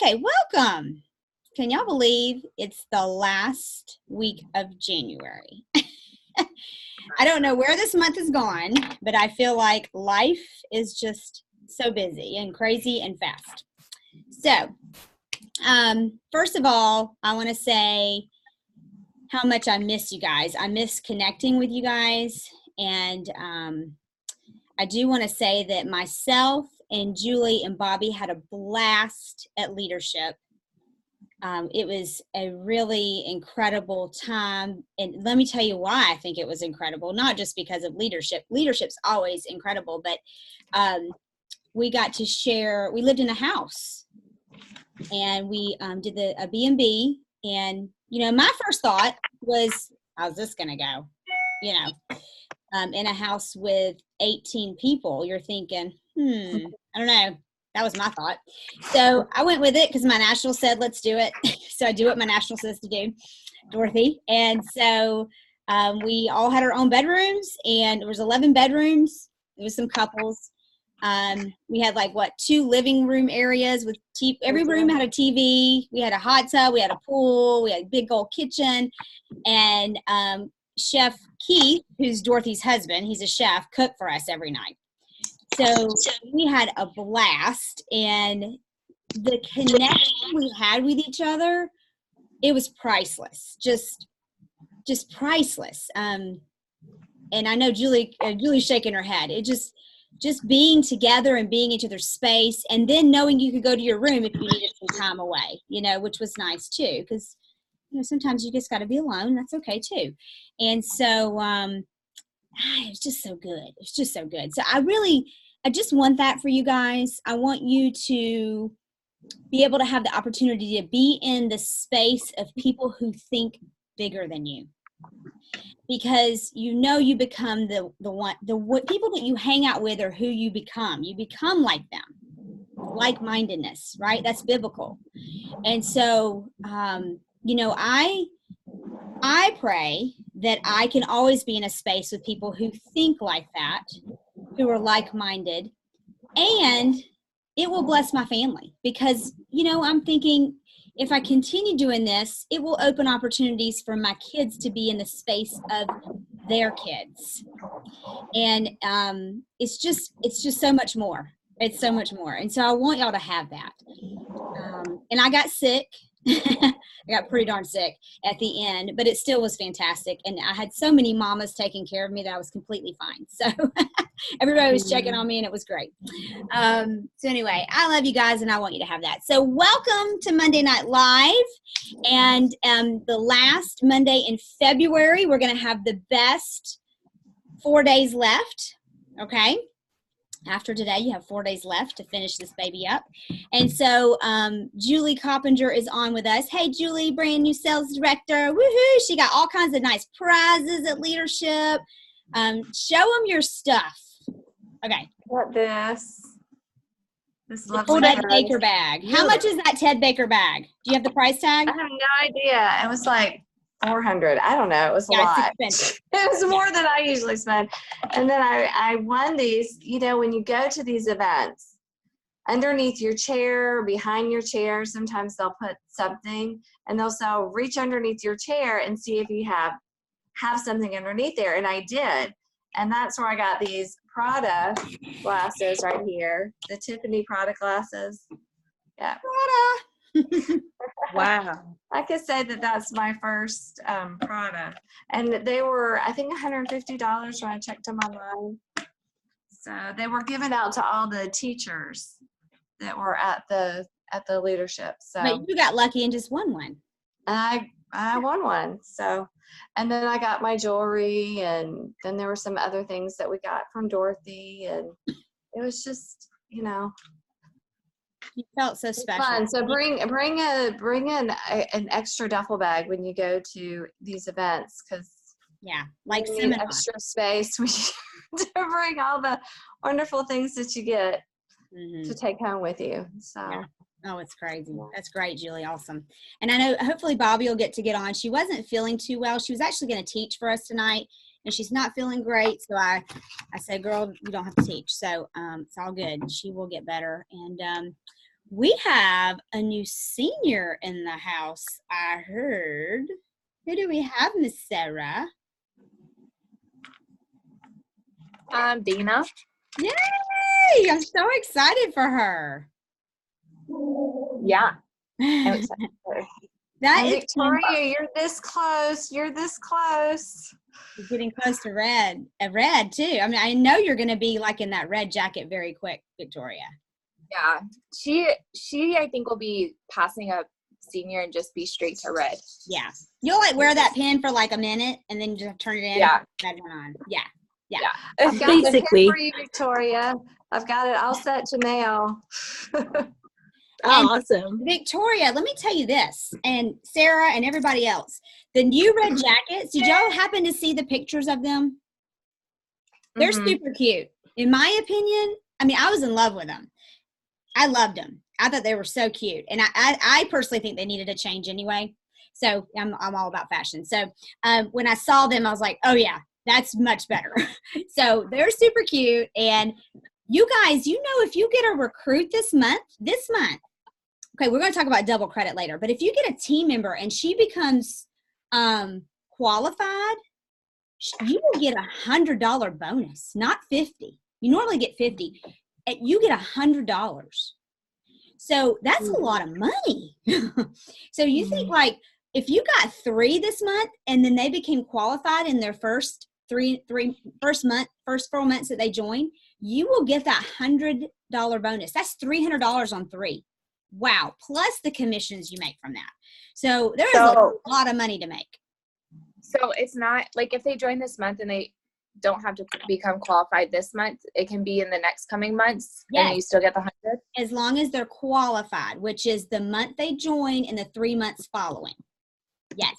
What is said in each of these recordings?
Okay, welcome. Can y'all believe it's the last week of January? I don't know where this month has gone, but I feel like life is just so busy and crazy and fast. So, first of all, I want to say how much I miss you guys. I miss connecting with you guys. And I do want to say that myself and Julie and Bobby had a blast at leadership. It was a really incredible time. And let me tell you why I think it was incredible, not just because of leadership. Leadership's always incredible, but we got to share, we lived in a house and we did a B&B. And, you know, my first thought was, how's this going to go? You know, in a house with 18 people, you're thinking, I don't know. That was my thought. So I went with it because my national said, let's do it. So I do what my national says to do, Dorothy. And so we all had our own bedrooms, and there was 11 bedrooms. There was some couples. We had like, 2 living room areas with every room had a TV. We had a hot tub. We had a pool. We had a big old kitchen. And Chef Keith, who's Dorothy's husband, he's a chef, cooked for us every night. So we had a blast, and the connection we had with each other, it was priceless, just priceless. And I know Julie's shaking her head. It just being together and being in each other's space, and then knowing you could go to your room if you needed some time away, you know, which was nice too, because you know sometimes you just got to be alone. That's okay too. And so it was just so good. It's just so good. So I just want that for you guys. I want you to be able to have the opportunity to be in the space of people who think bigger than you, because you know you become the people that you hang out with are who you become. You become like them, like-mindedness, right? That's biblical. And so, you know, I pray that I can always be in a space with people who think like that, who are like-minded, and it will bless my family, because, you know, I'm thinking if I continue doing this, it will open opportunities for my kids to be in the space of their kids. And it's just so much more. It's so much more. And so I want y'all to have that. And I got sick. I got pretty darn sick at the end, but it still was fantastic. And I had so many mamas taking care of me that I was completely fine. So everybody was checking on me, and it was great. So anyway, I love you guys, and I want you to have that. So welcome to Monday Night Live. And the last Monday in February, we're going to have the best 4 days left. Okay. After today, you have 4 days left to finish this baby up. And so Julie Coppinger is on with us. Hey, Julie, brand new sales director. Woohoo! She got all kinds of nice prizes at leadership. Show them your stuff. Okay. What this lovely Ted Baker bag. How much is that Ted Baker bag? Do you have the price tag? I have no idea. It was like $400. I don't know. It was a lot. It's expensive. It was more than I usually spend. And then I won these. You know, when you go to these events, underneath your chair, behind your chair, sometimes they'll put something, and they'll say, reach underneath your chair and see if you have something underneath there. And I did. And that's where I got these Prada glasses right here, the Tiffany Prada glasses. Yeah. Prada. Wow. I could say that that's my first Prada. And they were, I think, $150 when I checked them online. So they were given out to all the teachers that were at the leadership. So But you got lucky and just won one. I won one. So, and then I got my jewelry, and then there were some other things that we got from Dorothy, and it was just, you know, You felt so special. fun. So bring an extra duffel bag when you go to these events, because yeah, like you need extra space to bring all the wonderful things that you get to take home with you. So. Yeah. Oh, it's crazy. That's great, Julie. Awesome. And I know hopefully Bobby will get on. She wasn't feeling too well. She was actually going to teach for us tonight, and she's not feeling great. So I said, girl, you don't have to teach. So it's all good. She will get better. And We have a new senior in the house, I heard. Who do we have, Miss Sarah? Dana. Yay! I'm so excited for her. Yeah, I'm excited for her. That And is Victoria, you're this close. You're this close. getting close to red. Red too. I mean, I know you're going to be like in that red jacket very quick, Victoria. Yeah, she I think will be passing up senior and just be straight to red. Yeah. You'll like wear that pin for like a minute and then just turn it in. Yeah. And red one on. Yeah. I've got Basically. the pin for you, Victoria. I've got it all set to nail. And Awesome. Victoria, let me tell you this, and Sarah and everybody else, the new red jackets, did y'all happen to see the pictures of them? They're Mhm. super cute. In my opinion, I mean, I was in love with them. I loved them. I thought they were so cute. And I personally think they needed a change anyway. So I'm all about fashion. So when I saw them, I was like, oh yeah, that's much better. So they're super cute. And you guys, if you get a recruit this month, okay, we're going to talk about double credit later, but if you get a team member and she becomes qualified, you will get $100 bonus, not 50. You normally get 50. You get $100. So that's a lot of money. So you think like if you got 3 this month and then they became qualified in their first first 4 months that they join, you will get that $100 bonus. That's $300 on 3. Wow. Plus the commissions you make from that. So there is a lot of money to make. So it's not like if they join this month and they don't have to become qualified this month, it can be in the next coming months. Yes. And you still get the 100. As long as they're qualified, which is the month they join and the 3 months following. Yes.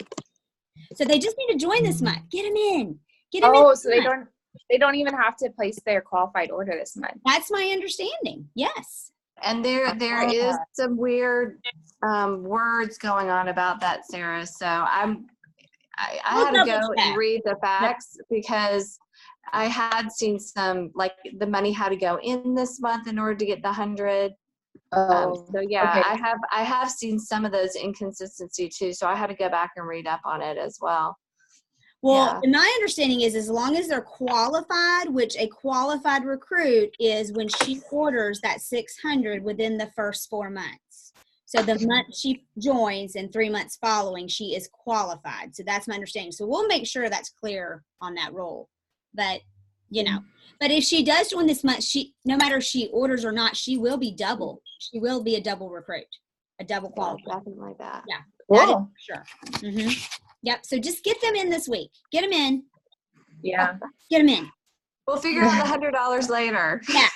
So they just need to join this month. Get them in. Get them in. Oh, so they don't even have to place their qualified order this month. That's my understanding. Yes. And there is some weird words going on about that, Sarah. So I had to go and read the facts because I had seen some, like the money had to go in this month in order to get the 100. So yeah, okay. I have seen some of those inconsistency too. So I had to go back and read up on it as well. Well, my understanding is as long as they're qualified, which a qualified recruit is when she orders that 600 within the first 4 months. So the month she joins and 3 months following, she is qualified. So that's my understanding. So we'll make sure that's clear on that rule. But, but if she does join this month, no matter if she orders or not, she will be double. She will be a double recruit, a double qualified. Definitely like that. Yeah. Cool. That is for sure. Mm-hmm. Yep. So just get them in this week. Get them in. Yeah. Get them in. We'll figure out the $100 later. Yeah.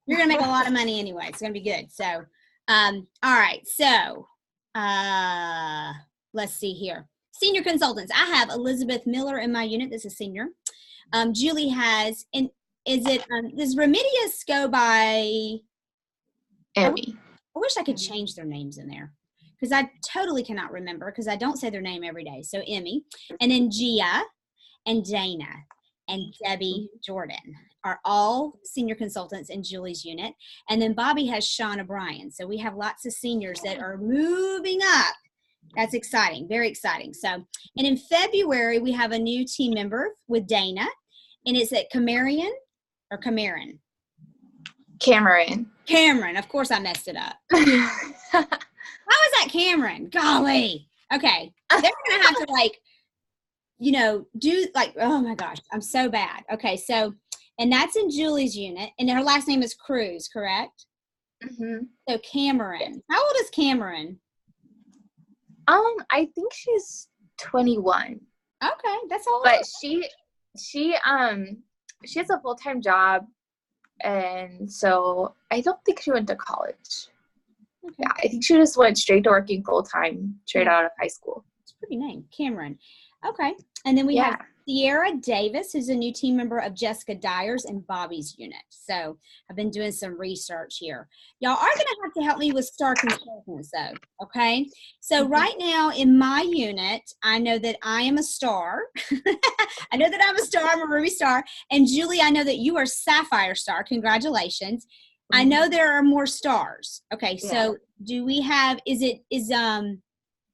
You're going to make a lot of money anyway. It's going to be good. So, all right. So, let's see here. Senior consultants. I have Elizabeth Miller in my unit. This is senior. Julie has, does Remedius go by? Emmy. I wish I could change their names in there because I totally cannot remember because I don't say their name every day. So Emmy, and then Gia and Dana and Debbie Jordan are all senior consultants in Julie's unit. And then Bobby has Shauna Bryan. So we have lots of seniors that are moving up. That's exciting. Very exciting. So, and in February, we have a new team member with Dana, and it's at Cameron. Cameron. Of course I messed it up. How is that Cameron? Golly. Okay. They're going to have to do oh my gosh, I'm so bad. Okay. So, and that's in Julie's unit and her last name is Cruz, correct? Mm-hmm. So Cameron, how old is Cameron? I think she's 21. Okay. That's all. But she has a full-time job. And so I don't think she went to college. Okay. Yeah, I think she just went straight to working full-time, straight out of high school. It's a pretty name, Cameron. Okay. And then we have Sierra Davis, who's a new team member of Jessica Dyer's and Bobby's unit. So I've been doing some research here. Y'all are going to have to help me with star consultants, though. Okay. So right now in my unit, I know that I am a star. I know that I'm a star. I'm a Ruby star. And Julie, I know that you are Sapphire Star. Congratulations. I know there are more stars. Okay, Yeah. so do we have, is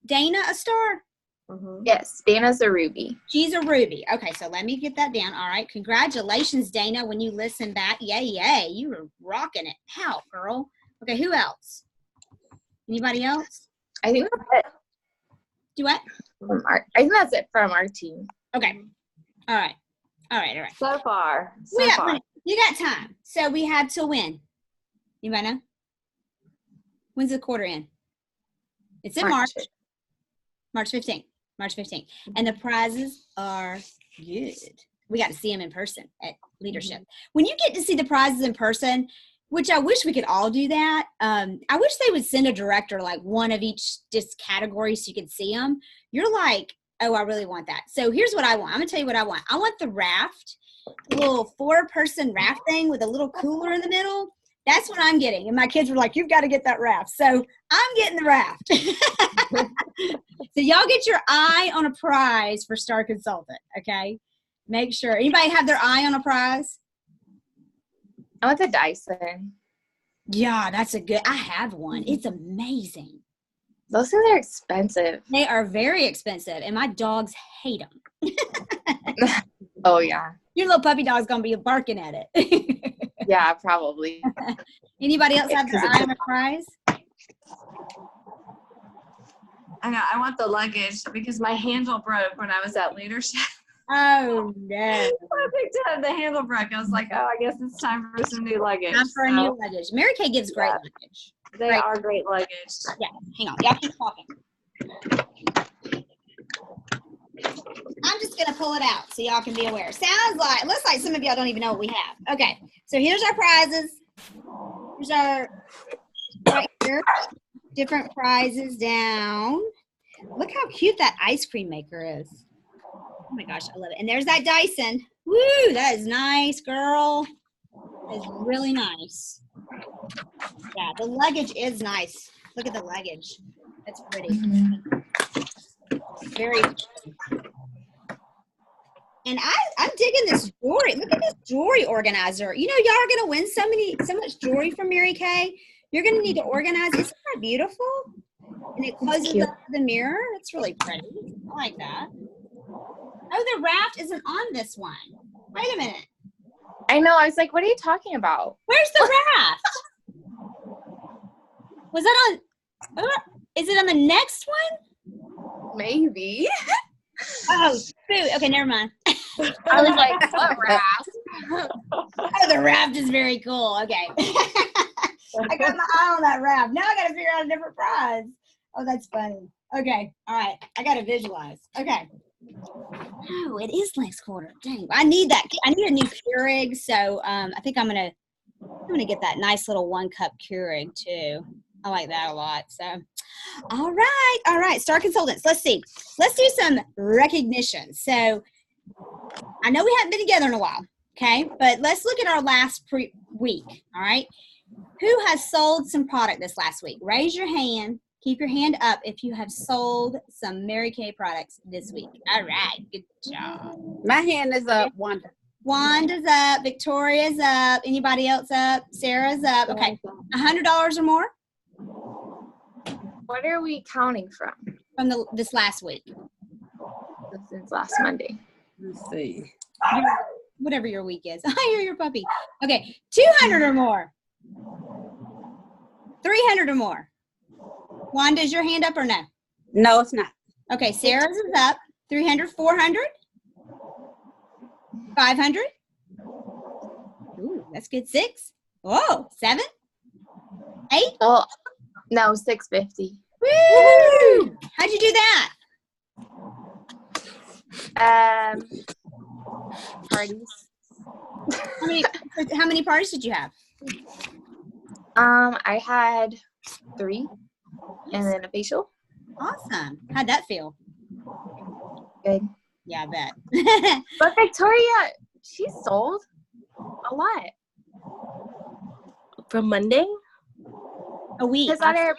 Dana a star? Mhm. Yes, Dana's a Ruby. She's a Ruby. Okay, so let me get that down. All right, congratulations, Dana, when you listen back. Yay, you were rocking it. How, girl? Okay, who else? Anybody else? I think that's it Do what? from our, I think that's it from our team. Okay. All right. So far. We got plenty. You got time. So we have till when? Anybody know? When's the quarter end? It's in March. March 15th. March 15th. And the prizes are good. We got to see them in person at Leadership. When you get to see the prizes in person, which I wish we could all do that. I wish they would send a director like one of each just category so you could see them. You're like, oh, I really want that. So here's what I want. I'm going to tell you what I want. I want the raft, the little 4-person raft thing with a little cooler in the middle. That's what I'm getting. And my kids were like, you've got to get that raft. So I'm getting the raft. So y'all get your eye on a prize for Star Consultant, okay? Make sure. Anybody have their eye on a prize? I want the Dyson. Yeah, that's a good. I have one. It's amazing. Those things are expensive. They are very expensive, and my dogs hate them. Oh, yeah. Your little puppy dog's gonna be barking at it. Yeah, probably. Anybody else have their eye on a prize? I know. I want the luggage because my handle broke when I was at Leadership. Oh no! I picked it up, the handle broke. I was like, oh, I guess it's time for some new luggage. Time for a new luggage. Mary Kay gives great luggage. They are great luggage. Yeah, hang on. Y'all keep talking. I'm just going to pull it out so y'all can be aware. Looks like some of y'all don't even know what we have. Okay, so here's our prizes. Here's our, right here, different prizes down. Look how cute that ice cream maker is. Oh my gosh, I love it. And there's that Dyson. Woo, that is nice, girl. That is really nice. Yeah, the luggage is nice. Look at the luggage. That's pretty. Very. And I'm digging this jewelry. Look at this jewelry organizer. You know, y'all are gonna win so much jewelry from Mary Kay. You're gonna need to organize. Isn't that beautiful? And it closes up the mirror. It's really pretty. I like that. Oh, the raft isn't on this one. Wait a minute. I know. I was like, what are you talking about? Where's the raft? Was that on? Is it on the next one? Maybe. Oh, boo. Okay, never mind. I was like, what raft? Oh, the raft is very cool. Okay. I got my eye on that raft. Now I got to figure out a different prize. Oh, that's funny. Okay. All right. I got to visualize. Okay. Oh, it is next quarter. Dang. I need that. I need a new Keurig. So I think I'm gonna get that nice little 1-cup Keurig too. I like that a lot. So all right. Star Consultants. Let's see. Let's do some recognition. So I know we haven't been together in a while. Okay, but let's look at our last week. All right. Who has sold some product this last week? Raise your hand. Keep your hand up if you have sold some Mary Kay products this week. All right. Good job. My hand is up, Wanda. Wanda's up. Victoria's up. Anybody else up? Sarah's up. Okay. $100 or more What are we counting from? from this last week. Since last Monday. Let's see. Whatever your week is. I hear your puppy. Okay. 200 or more. 300 or more. Wanda, is your hand up or no? No, it's not. Okay, Sarah's is up. 300, 400, 500. Ooh, that's good. 6. Whoa, 7, 8. Oh, no, 650. Woo! How'd you do that? Parties. How many parties did you have? I had 3, and then a facial. Awesome. How'd that feel? Good. Yeah, I bet. But Victoria, she sold a lot. From Monday? A week. Because on our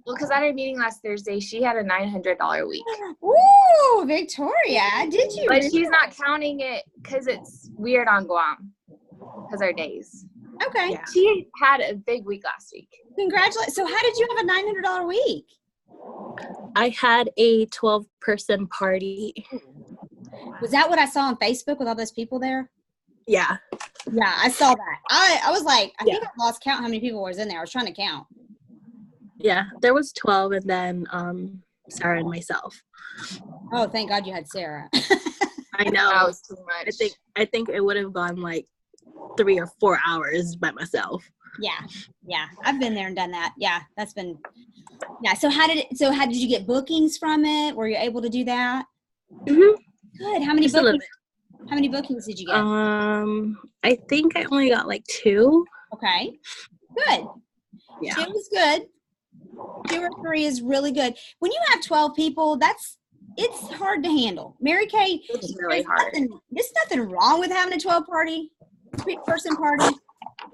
Well, because at our meeting last Thursday, she had a $900 week. Ooh, Victoria, did you? But really? she's not counting it because it's weird on Guam because our days. Okay. Yeah. She had a big week last week. Congratulations. So how did you have a $900 week? I had a 12-person party. Was that what I saw on Facebook with all those people there? Yeah. Yeah, I saw that. I was like, I Yeah. think I lost count how many people was in there. I was trying to count. Yeah. There was 12 and then Sarah and myself. Oh, thank God you had Sarah. I know. That was too much. I think it would have gone like 3 or 4 hours by myself. Yeah. I've been there and done that. Yeah, that's been. Yeah. So how did you get bookings from it? Were you able to do that? Mhm. Good. How many Just a little bookings? How many bookings did you get? I think I only got like 2. Okay. Good. Yeah. 2 is good. 2 or 3 is really good. When you have 12 people, it's hard to handle. Mary Kay, It's really hard. There's nothing wrong with having a 12-person party.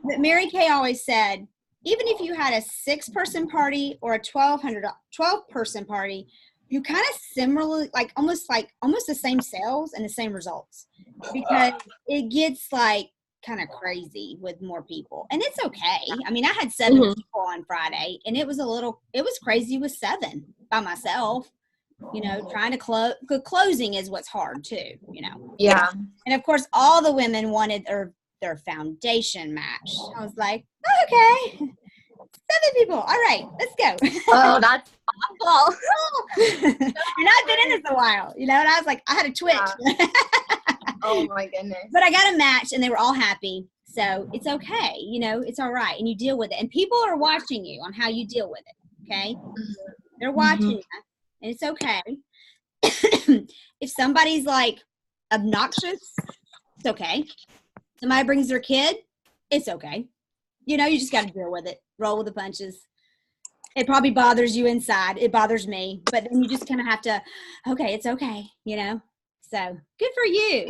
But Mary Kay always said, even if you had a 6-person party or a 12-person party, you kind of similarly, almost the same sales and the same results, because it gets like kind of crazy with more people, and it's okay. I mean, I had 7 Mhm. people on Friday, and it was crazy with 7 by myself. Trying to closing is what's hard too. Yeah. And of course, all the women wanted their foundation match. I was like, okay, 7 people. All right, let's go. Oh, that's awful. And I've been in this a while, and I was like, I had a twitch. Oh my goodness. But I got a match, and they were all happy. So it's okay. It's all right. And you deal with it. And people are watching you on how you deal with it. Okay. They're watching you, and it's okay. If somebody's like obnoxious, it's okay. Somebody brings their kid, it's okay. You just got to deal with it. Roll with the punches. It probably bothers you inside. It bothers me. But then you just kind of have to, okay, it's okay, So good for you.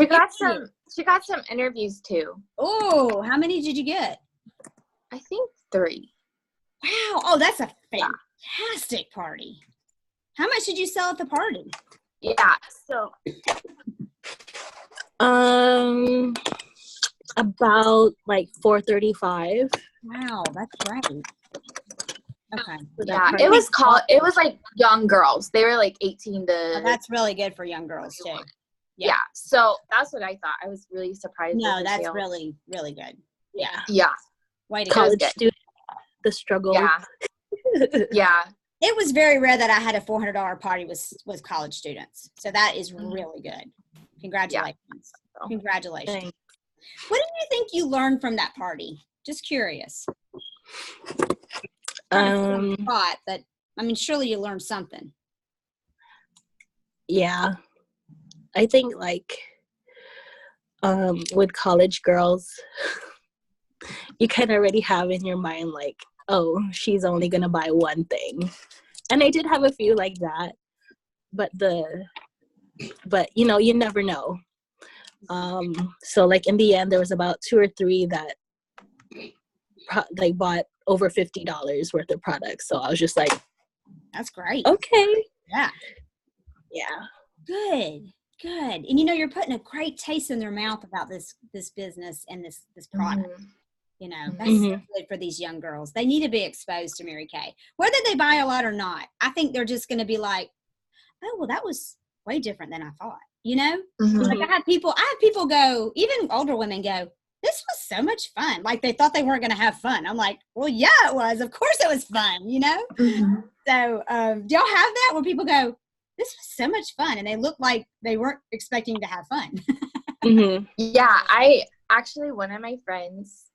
She got some interviews too. Oh, how many did you get? I think 3. Wow. Oh, that's a fantastic party. How much did you sell at the party? Yeah. So About like 435. Wow, that's great. Okay. yeah, it was like young girls. They were like 18 to. Oh, that's really good for young girls too. Yeah. So that's what I thought. I was really surprised. No, with the that's sales. really, really good. Yeah. Yeah. Way to go. College student, the struggle. Yeah. Yeah. It was very rare that I had a $400 party with college students. So that is really good. Congratulations. Yeah. Congratulations. Thanks. What do you think you learned from that party? Just curious. But I mean, surely you learned something. Yeah. I think like with college girls, you kind of already have in your mind like, oh, she's only gonna buy one thing. And I did have a few like that, but you never know. So like in the end, there was about 2 or 3 that bought over $50 worth of products. So I was just like, that's great. okay. Yeah. Yeah. Good. And you're putting a great taste in their mouth about this business and this product. That's so good for these young girls. They need to be exposed to Mary Kay, whether they buy a lot or not. I think they're just going to be like, oh, well, that was way different than I thought. Like I have people go, even older women go, this was so much fun. Like they thought they weren't going to have fun. I'm like, well, yeah, it was. Of course it was fun, So do y'all have that where people go, this was so much fun, and they look like they weren't expecting to have fun? Yeah, I actually, one of my friends,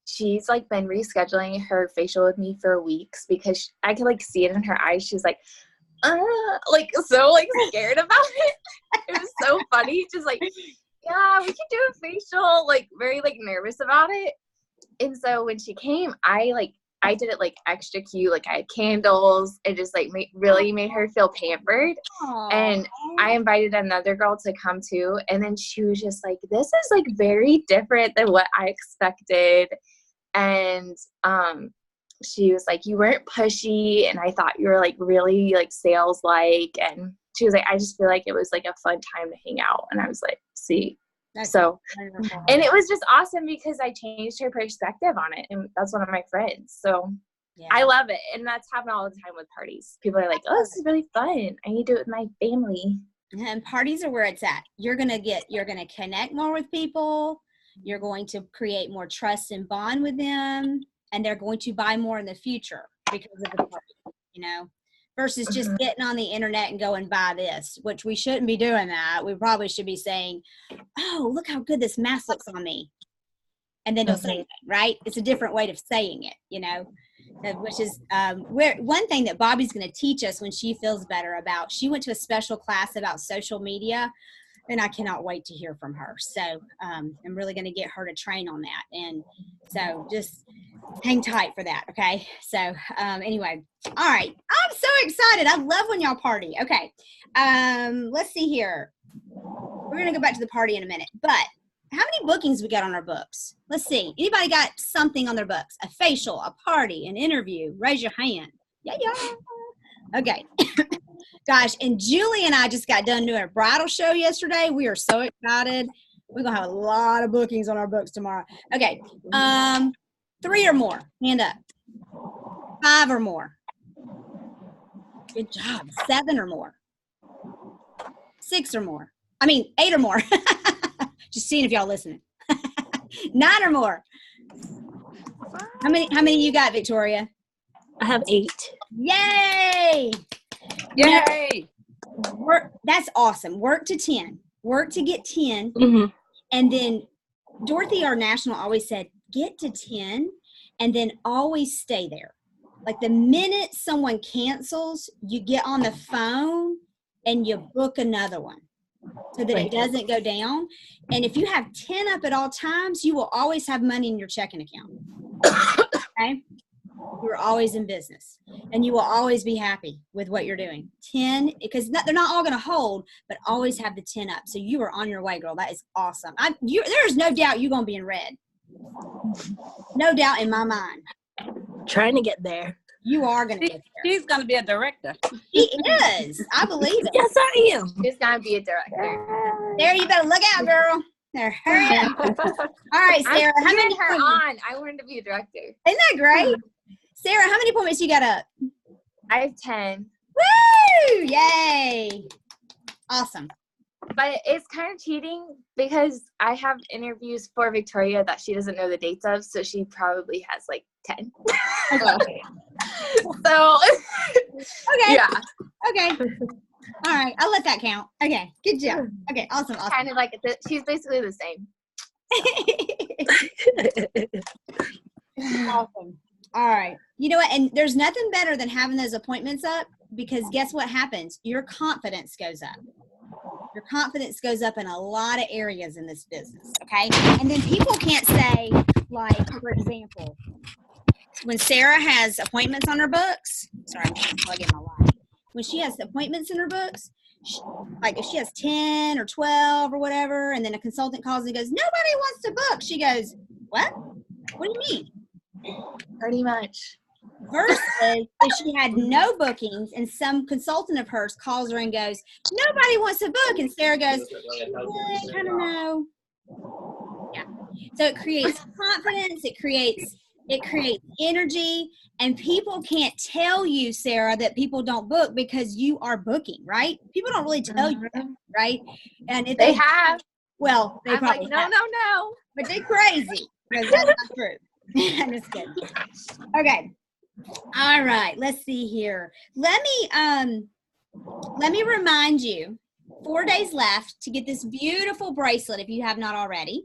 she's like been rescheduling her facial with me for weeks because I could like see it in her eyes. She's like, so like scared about it. It was so funny. Just like, yeah, we can do a facial, like very like nervous about it. And so when she came, I did it like extra cute. Like I had candles. It just like really made her feel pampered. Aww. And I invited another girl to come too. And then she was just like, this is like very different than what I expected. And she was like, you weren't pushy, and I thought you were like really like sales like, and she was like, I just feel like it was like a fun time to hang out. And I was like, see. That's So, wonderful. and it was just awesome because I changed her perspective on it, and that's one of my friends. So Yeah. I love it, and that's happened all the time with parties. People are like, oh, this is really fun. I need to do it with my family. And parties are where it's at. You're gonna connect more with people. You're going to create more trust and bond with them, and they're going to buy more in the future because of the party, you know, versus just getting on the internet and go and buy this, which we shouldn't be doing that. We probably should be saying, oh, look how good this mask looks on me. And then you'll say that, right? It's a different way of saying it, you know, which is where one thing that Bobby's going to teach us when she feels better about. She went to a special class about social media, and I cannot wait to hear from her. So I'm really going to get her to train on that. And so just hang tight for that. Okay. So anyway, all right. I'm so excited. I love when y'all party. Okay. Let's see here. We're going to go back to the party in a minute, but how many bookings we got on our books? Let's see. Anybody got something on their books? A facial, a party, an interview? Raise your hand. Yeah. Okay. Gosh, and Julie and I just got done doing a bridal show yesterday. We are so excited. We're going to have a lot of bookings on our books tomorrow. Okay. 3 or more. Hand up. 5 or more. Good job. 7 or more. 6 or more. 8 or more. Just seeing if y'all listening. 9 or more. How many you got, Victoria? I have 8. Yay! Yay! That's awesome. Work to 10. Work to get 10. Mm-hmm. And then Dorothy, our national, always said, get to 10 and then always stay there. Like the minute someone cancels, you get on the phone and you book another one so that it doesn't go down. And if you have 10 up at all times, you will always have money in your checking account. Okay? You're always in business and you will always be happy with what you're doing. 10, because they're not all going to hold, but always have the 10 up. So you are on your way, girl. That is awesome. There's no doubt you're going to be in red. No doubt in my mind. Trying to get there. You are going to get there. She's going to be a director. She is. I believe it. Yes, I am. She's gonna be a director. There, you better look out, girl. There, hurry up. All right, Sarah. I'm How many cheering her appointments? on. I wanted to be a director. Isn't that great? Sarah, how many appointments you got up? I have 10. Woo! Yay! Awesome. But it's kind of cheating because I have interviews for Victoria that she doesn't know the dates of, so she probably has like 10. So, Okay. yeah. Okay. All right. I'll let that count. Okay. Good job. Okay. Awesome. Kind of like, she's basically the same. Awesome. All right. You know what? And there's nothing better than having those appointments up because guess what happens? Your confidence goes up. Your confidence goes up in a lot of areas in this business. Okay. And then people can't say, like, for example, when Sarah has appointments on her books, sorry, I'm just plugging my light. When she has appointments in her books, like if she has 10 or 12 or whatever, and then a consultant calls and goes, nobody wants to book. She goes, what? What do you mean? Pretty much. Versus if she had no bookings and some consultant of hers calls her and goes, nobody wants to book. And Sarah goes, I kind of know. Yeah. So it creates confidence. It creates energy, and people can't tell you, Sarah, that people don't book because you are booking, right? People don't really tell you that, right? And if They have. well, they I'm probably like, no, have. no. But they're crazy because that's not true. I'm just kidding. Okay. All right. Let's see here. Let me remind you, 4 days left to get this beautiful bracelet if you have not already.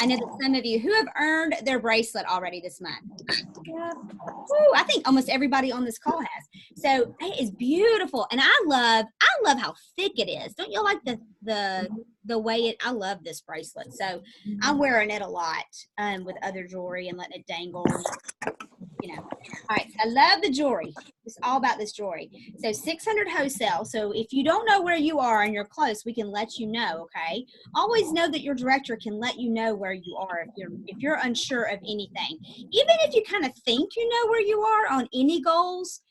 I know that some of you who have earned their bracelet already this month. Yeah. Woo, I think almost everybody on this call has. So it is beautiful. And I love how thick it is. Don't you like the the way I love this bracelet. So I'm wearing it a lot with other jewelry and letting it dangle. You know. All right, so I love the jewelry. It's all about this jewelry. So 600 wholesale. So if you don't know where you are and you're close, we can let you know, okay? Always know that your director can let you know where you are if you're unsure of anything. Even if you kind of think you know where you are on any goals,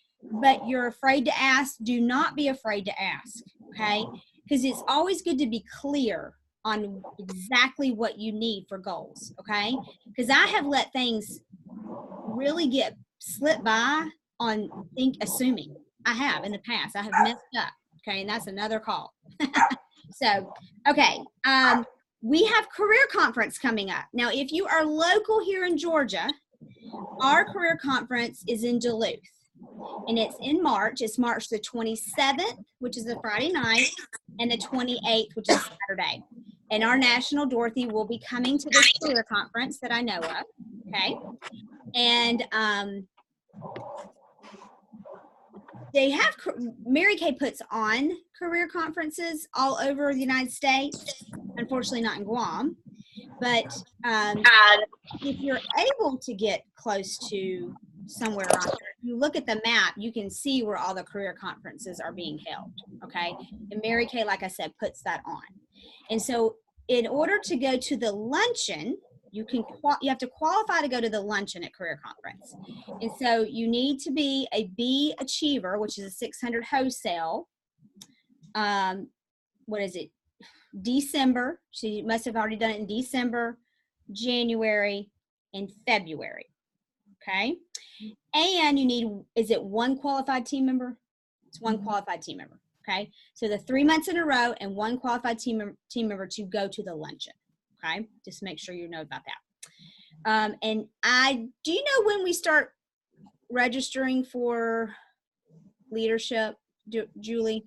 but you're afraid to ask, do not be afraid to ask, okay? Because it's always good to be clear on exactly what you need for goals, okay? Because I have let things really get slipped by on assuming. I have in the past. I have messed up, okay? And that's another call. So, okay. We have career conference coming up. Now, if you are local here in Georgia, our career conference is in Duluth. And it's in March. It's March the 27th, which is a Friday night, and the 28th, which is Saturday. And our National Dorothy will be coming to this career conference that I know of, okay? And they have, Mary Kay puts on career conferences all over the United States, unfortunately not in Guam. But if you're able to get close to somewhere on there, if you look at the map, you can see where all the career conferences are being held, okay? And Mary Kay, like I said, puts that on. And so in order to go to the luncheon, you have to qualify to go to the luncheon at career conference. And so you need to be a B achiever, which is a 600 wholesale. What is it? December. So you must have already done it in December, January, and February. Okay. And you need, is it one qualified team member? It's one qualified team member. Okay. So the 3 months in a row and one qualified team member to go to the luncheon. Okay. Just make sure you know about that. And do you know when we start registering for leadership, Julie?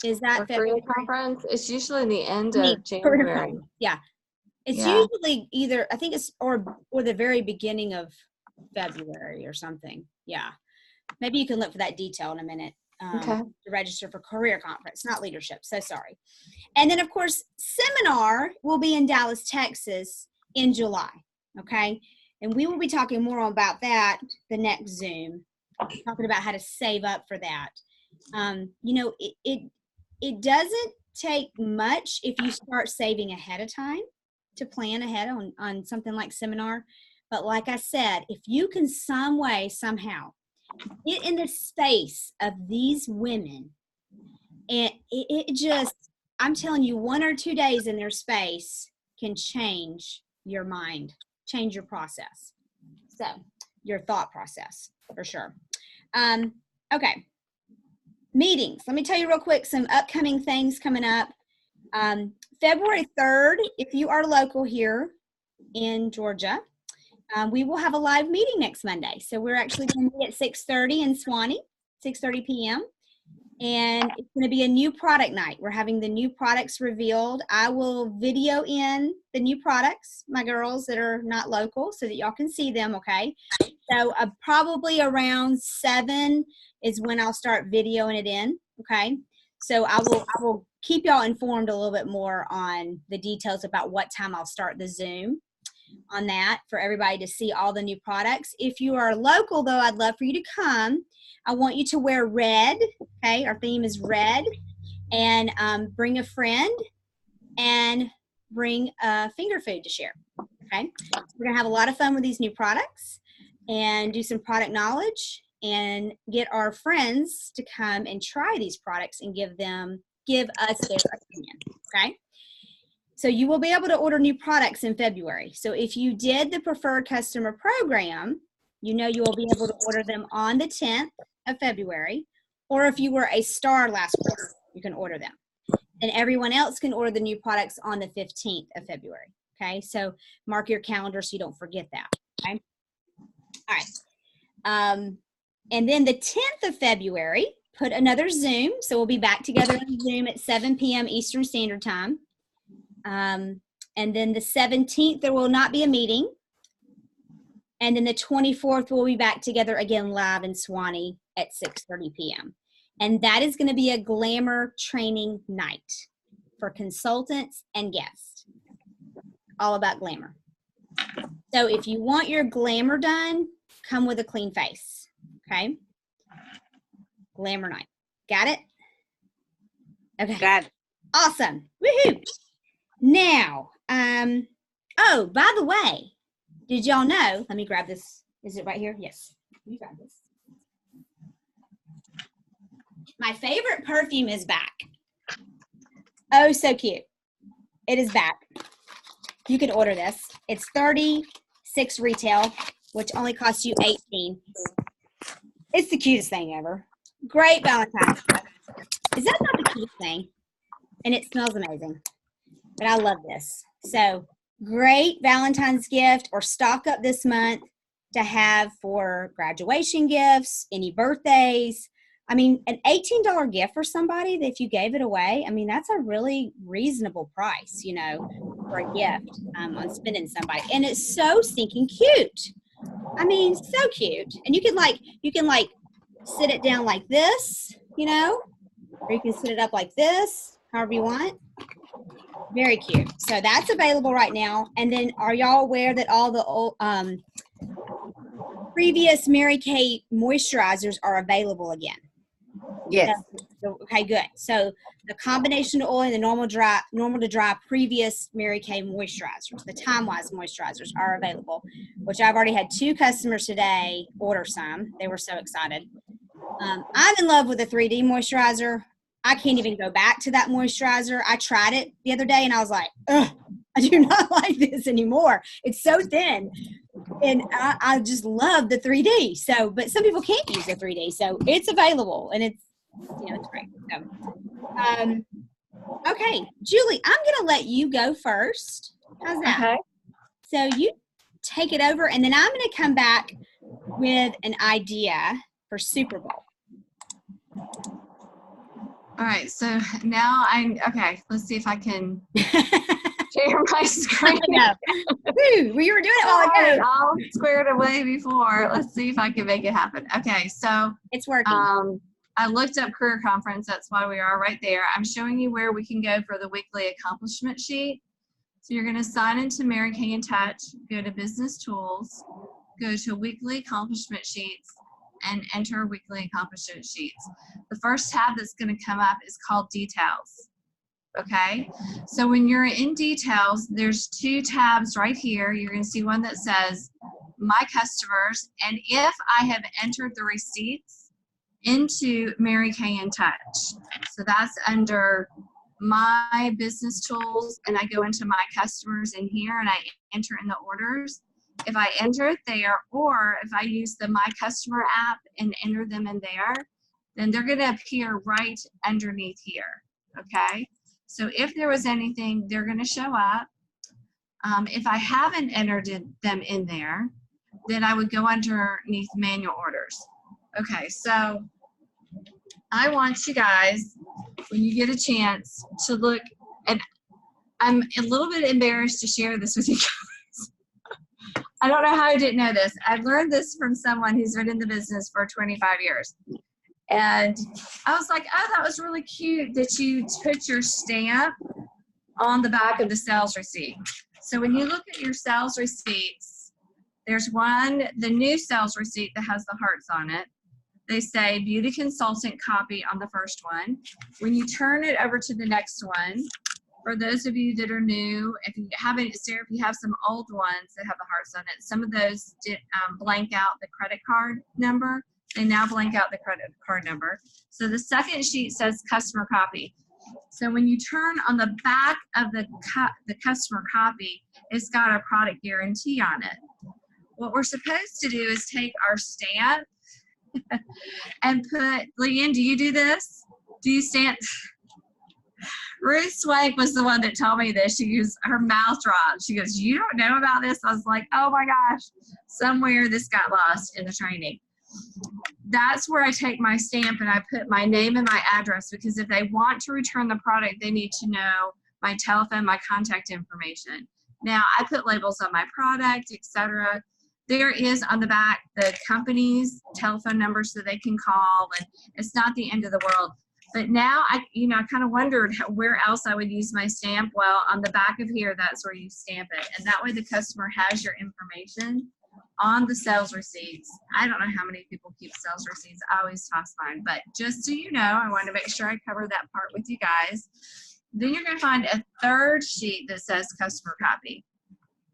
Is that February conference? It's usually the end of January. Yeah. It's usually either, I think it's, or the very beginning of February or something. Yeah. Maybe you can look for that detail in a minute. Okay. To register for career conference, not leadership. So sorry. And then, of course, seminar will be in Dallas, Texas in July. Okay. And we will be talking more about that the next Zoom, talking about how to save up for that. You know, it doesn't take much if you start saving ahead of time to plan ahead on something like seminar. But like I said, if you can some way, somehow, get in the space of these women, and it just, I'm telling you, 1 or 2 days in their space can change your mind, change your process. So your thought process for sure. Okay. Meetings. Let me tell you real quick, some upcoming things coming up. February 3rd, if you are local here in Georgia, we will have a live meeting next Monday. So we're actually going to be at 6:30 in Swanee, 6:30 p.m. And it's going to be a new product night. We're having the new products revealed. I will video in the new products, my girls that are not local, so that y'all can see them, okay? So probably around 7 is when I'll start videoing it in, okay? So I will keep y'all informed a little bit more on the details about what time I'll start the Zoom on that for everybody to see all the new products. If you are local, though, I'd love for you to come. I want you to wear red, okay? Our theme is red. And bring a friend and bring finger food to share, okay? So we're gonna have a lot of fun with these new products and do some product knowledge and get our friends to come and try these products and give us their opinion, okay? So you will be able to order new products in February. So if you did the preferred customer program, you know you will be able to order them on the 10th of February, or if you were a star last quarter, you can order them. And everyone else can order the new products on the 15th of February, okay? So mark your calendar so you don't forget that, okay? All right. And then the 10th of February, put another Zoom. So we'll be back together on Zoom at 7 p.m. Eastern Standard Time. And then the 17th, there will not be a meeting. And then the 24th, we'll be back together again live in Swanee at 6:30 p.m. And that is going to be a glamour training night. for consultants and guests. All about glamour. So if you want your glamour done, come with a clean face. Okay? Glamour night. Got it? Okay. Got it. Awesome. Woohoo. Now, oh, by the way, did y'all know? Let me grab this. Is it right here? Yes. Let me grab this. My favorite perfume is back. Oh, so cute. It is back. You can order this. It's $36 retail, which only costs you $18. It's the cutest thing ever. Great Valentine's. Is that not the cutest thing? And it smells amazing. But I love this. So great Valentine's gift, or stock up this month to have for graduation gifts, any birthdays. I mean, an $18 gift for somebody, that if you gave it away, I mean, that's a really reasonable price, you know, for a gift on spending somebody. And it's so stinking cute. I mean, so cute. And you can sit it down like this, you know, or you can sit it up like this, however you want. Very cute. So that's available right now. And then, are y'all aware that all the old, previous Mary Kay moisturizers are available again? Yes. Okay, good. So the combination oil and the normal to dry previous Mary Kay moisturizers, the Time-Wise moisturizers, are available, which I've already had 2 customers today order some. They were so excited. I'm in love with the 3D moisturizer. I can't even go back to that moisturizer. I tried it the other day and I was like, ugh, I do not like this anymore. It's so thin. And I just love the 3D. So, but some people can't use the 3D. So it's available and it's, you know, it's great. So, okay, Julie, I'm going to let you go first. How's that? Okay. So you take it over, and then I'm going to come back with an idea for Super Bowl. All right. So now okay. Let's see if I can share my screen. Woo, we were doing it all ago. All squared away before. Let's see if I can make it happen. Okay. So It's working. I looked up Career Conference. That's why we are right there. I'm showing you where we can go for the weekly accomplishment sheet. So you're going to sign into Mary Kay in Touch, go to Business Tools, go to Weekly Accomplishment Sheets, and enter Weekly Accomplishment Sheets. The first tab that's going to come up is called Details. Okay, so when you're in Details, there's 2 tabs right here. You're going to see one that says My Customers, and if I have entered the receipts into Mary Kay in Touch. So that's under My Business Tools, and I go into My Customers in here and I enter in the orders. If I enter it there, or if I use the My Customer app and enter them in there, then they're going to appear right underneath here. Okay, so if there was anything, they're going to show up. If I haven't entered them in there, then I would go underneath manual orders. Okay, so I want you guys, when you get a chance, to look, and I'm a little bit embarrassed to share this with you guys. I don't know how I didn't know this. I've learned this from someone who's been in the business for 25 years. And I was like, oh, that was really cute that you put your stamp on the back of the sales receipt. So when you look at your sales receipts, there's one, the new sales receipt that has the hearts on it. They say beauty consultant copy on the first one. When you turn it over to the next one, for those of you that are new, if you haven't, Sarah, if you have some old ones that have the hearts on it, some of those did blank out the credit card number. They now blank out the credit card number. So the second sheet says customer copy. So when you turn on the back of the customer copy, it's got a product guarantee on it. What we're supposed to do is take our stamp and put, Leanne, do you do this? Do you stamp? Ruth Swank was the one that told me this. She goes, her mouth dropped. She goes, you don't know about this? I was like, oh my gosh, somewhere this got lost in the training. That's where I take my stamp and I put my name and my address, because if they want to return the product, they need to know my telephone, my contact information. Now, I put labels on my product, etc. There is on the back the company's telephone number so they can call, and it's not the end of the world. But now I kind of wondered where else I would use my stamp. Well, on the back of here, that's where you stamp it. And that way the customer has your information on the sales receipts. I don't know how many people keep sales receipts. I always toss mine. But just so you know, I want to make sure I cover that part with you guys. Then you're going to find a third sheet that says customer copy.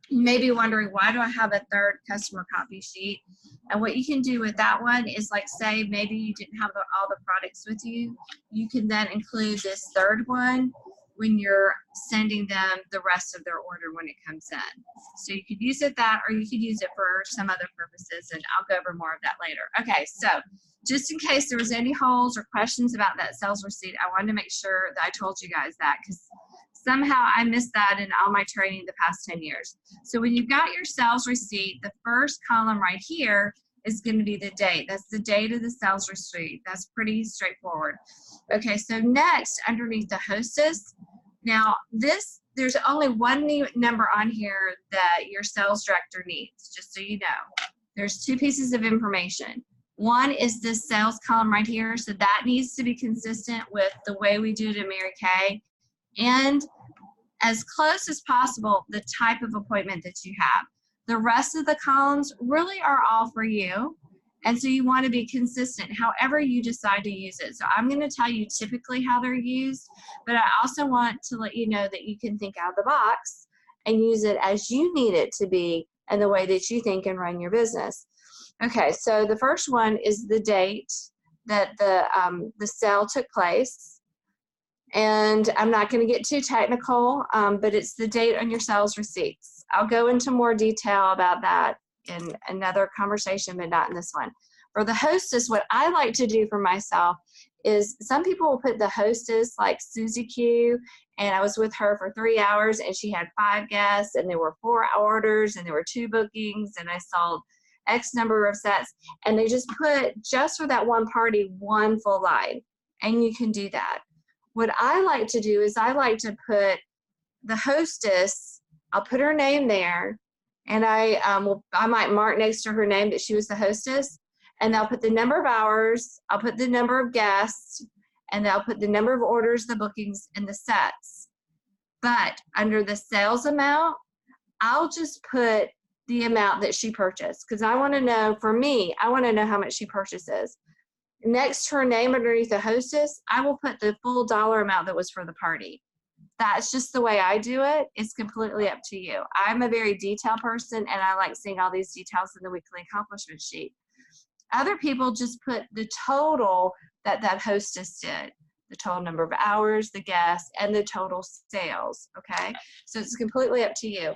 You may be wondering, why do I have a third customer copy sheet? And what you can do with that one is, like, say maybe you didn't have all the products with you. You can then include this third one when you're sending them the rest of their order when it comes in. So you could use it that, or you could use it for some other purposes, and I'll go over more of that later. Okay, so just in case there was any holes or questions about that sales receipt, I wanted to make sure that I told you guys that, because somehow I missed that in all my training the past 10 years. So when you've got your sales receipt, the first column right here is going to be the date. That's the date of the sales receipt. That's pretty straightforward. Okay, so next, underneath the hostess, now there's only one number on here that your sales director needs, just so you know. There's two pieces of information. One is this sales column right here, so that needs to be consistent with the way we do it in Mary Kay. And as close as possible, the type of appointment that you have. The rest of the columns really are all for you. And so you want to be consistent however you decide to use it. So I'm going to tell you typically how they're used, but I also want to let you know that you can think out of the box and use it as you need it to be and the way that you think and run your business. Okay, so the first one is the date that the sale took place. And I'm not going to get too technical, but it's the date on your sales receipts. I'll go into more detail about that in another conversation, but not in this one. For the hostess, what I like to do for myself is some people will put the hostess like Susie Q, and I was with her for 3 hours, and she had 5 guests, and there were 4 orders, and there were 2 bookings, and I sold X number of sets, and they just put, just for that one party, 1 full line, and you can do that. What I like to do is I like to put the hostess, I'll put her name there, and I might mark next to her name that she was the hostess, and I'll put the number of hours, I'll put the number of guests, and I'll put the number of orders, the bookings, and the sets. But under the sales amount, I'll just put the amount that she purchased, because I want to know, for me, I want to know how much she purchases. Next to her name underneath the hostess, I will put the full dollar amount that was for the party. That's just the way I do it. It's completely up to you. I'm a very detailed person, and I like seeing all these details in the weekly accomplishment sheet. Other people just put the total that hostess did, the total number of hours, the guests, and the total sales, okay? So it's completely up to you.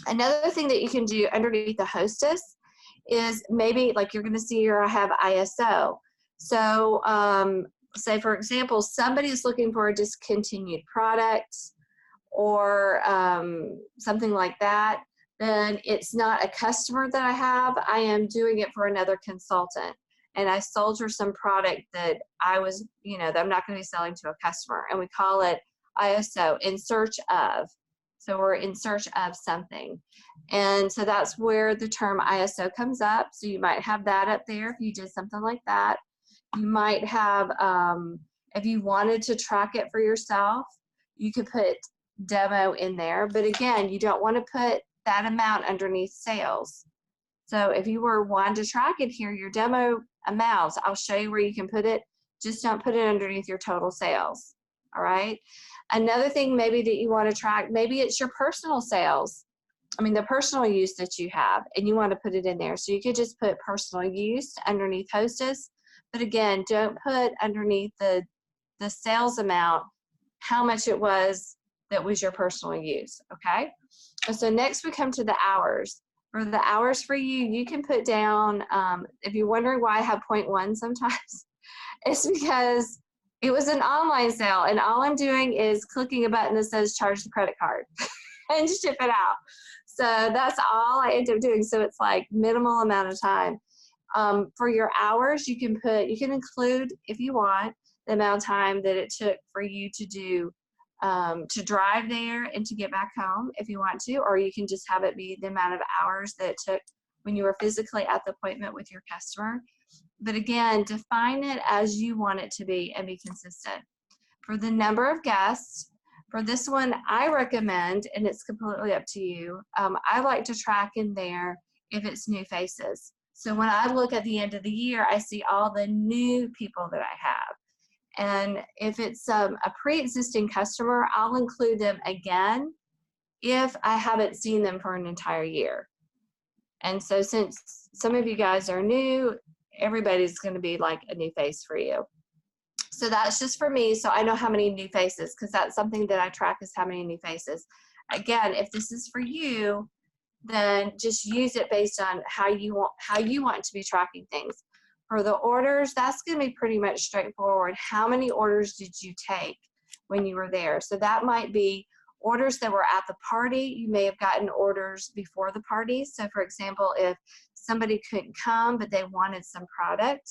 Another thing that you can do underneath the hostess is maybe, like you're going to see here, I have ISO. So say, for example, somebody is looking for a discontinued product or something like that, then it's not a customer that I have. I am doing it for another consultant. And I sold her some product that I was, that I'm not going to be selling to a customer. And we call it ISO, in search of. So we're in search of something. And so that's where the term ISO comes up. So you might have that up there if you did something like that. You might have, if you wanted to track it for yourself, you could put demo in there. But again, you don't want to put that amount underneath sales. So if you were wanting to track it here, your demo amounts, I'll show you where you can put it. Just don't put it underneath your total sales. All right. Another thing maybe that you want to track, maybe it's your personal sales. I mean, the personal use that you have, and you want to put it in there. So you could just put personal use underneath hostess. But again, don't put underneath the sales amount how much it was that was your personal use, okay? And so next we come to the hours. For the hours for you, you can put down, if you're wondering why I have 0.1 sometimes, it's because it was an online sale, and all I'm doing is clicking a button that says charge the credit card and ship it out. So that's all I end up doing. So it's like minimal amount of time. For your hours, you can include, if you want, the amount of time that it took for you to do, to drive there and to get back home if you want to, or you can just have it be the amount of hours that it took when you were physically at the appointment with your customer. But again, define it as you want it to be and be consistent. For the number of guests, for this one, I recommend, and it's completely up to you, I like to track in there if it's new faces. So when I look at the end of the year, I see all the new people that I have. And if it's a pre-existing customer, I'll include them again if I haven't seen them for an entire year. And so since some of you guys are new, everybody's going to be like a new face for you. So that's just for me, so I know how many new faces, because that's something that I track, is how many new faces. Again, if this is for you, then just use it based on how you want to be tracking things. For the orders, that's going to be pretty much straightforward. How many orders did you take when you were there? So that might be orders that were at the party. You may have gotten orders before the party. So for example, if somebody couldn't come but they wanted some product,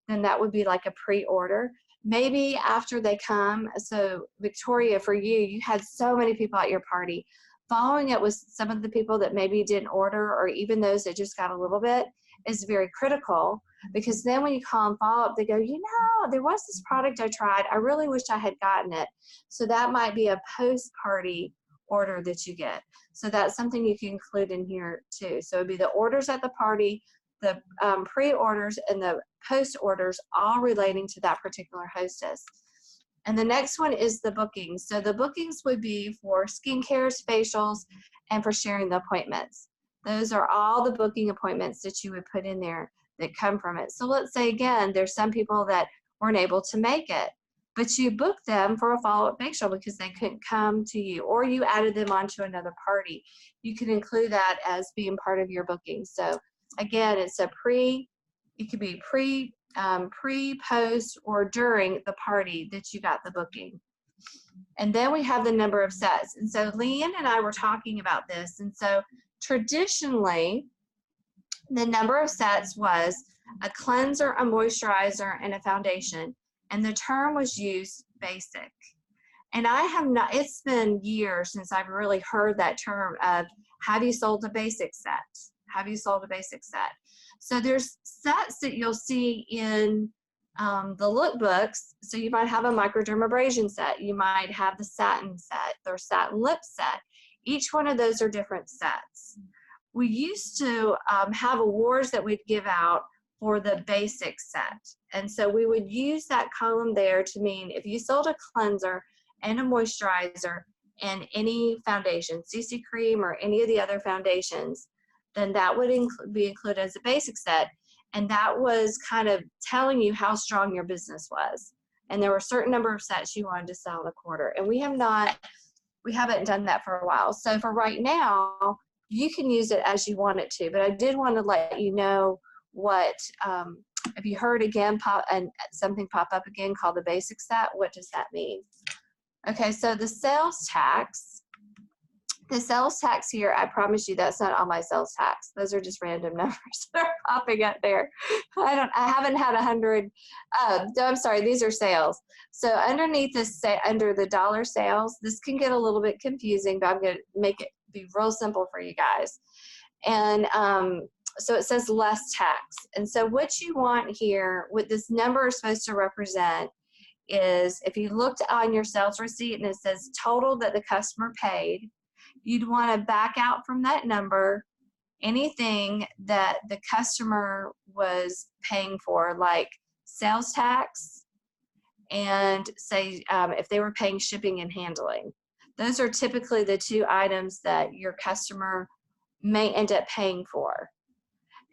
then that would be like a pre-order. Maybe after they come, so Victoria, for you, you had so many people at your party. Following it with some of the people that maybe didn't order, or even those that just got a little bit, is very critical, because then when you call and follow up, they go, you know, there was this product I tried. I really wish I had gotten it. So that might be a post-party order that you get. So that's something you can include in here too. So it'd be the orders at the party, the pre-orders, and the post-orders, all relating to that particular hostess. And the next one is the bookings. So the bookings would be for skincares, facials, and for sharing the appointments. Those are all the booking appointments that you would put in there that come from it. So let's say, again, there's some people that weren't able to make it, but you booked them for a follow-up facial because they couldn't come to you, or you added them onto another party. You can include that as being part of your booking. So again, it's it could be pre, post, or during the party that you got the booking. And then we have the number of sets. And so Leanne and I were talking about this. And so traditionally, the number of sets was a cleanser, a moisturizer, and a foundation. And the term was used basic. And I have not, it's been years since I've really heard that term of, have you sold a basic set? Have you sold a basic set? So there's sets that you'll see in the lookbooks. So you might have a microdermabrasion set. You might have the satin set, or satin lip set. Each one of those are different sets. We used to have awards that we'd give out for the basic set. And so we would use that column there to mean if you sold a cleanser and a moisturizer and any foundation, CC cream or any of the other foundations, then that would be included as a basic set. And that was kind of telling you how strong your business was. And there were a certain number of sets you wanted to sell in a quarter. And we haven't done that for a while. So for right now, you can use it as you want it to. But I did want to let you know what, if you heard again something pop up again called the basic set, what does that mean? Okay, so the sales tax. The sales tax here, I promise you that's not all my sales tax. Those are just random numbers that are popping up there. I haven't had 100, no, I'm sorry, these are sales. So underneath this, under the dollar sales, this can get a little bit confusing, but I'm gonna make it be real simple for you guys. And so it says less tax. And so what you want here, what this number is supposed to represent, is if you looked on your sales receipt and it says total that the customer paid, you'd want to back out from that number anything that the customer was paying for, like sales tax, and say if they were paying shipping and handling. Those are typically the two items that your customer may end up paying for.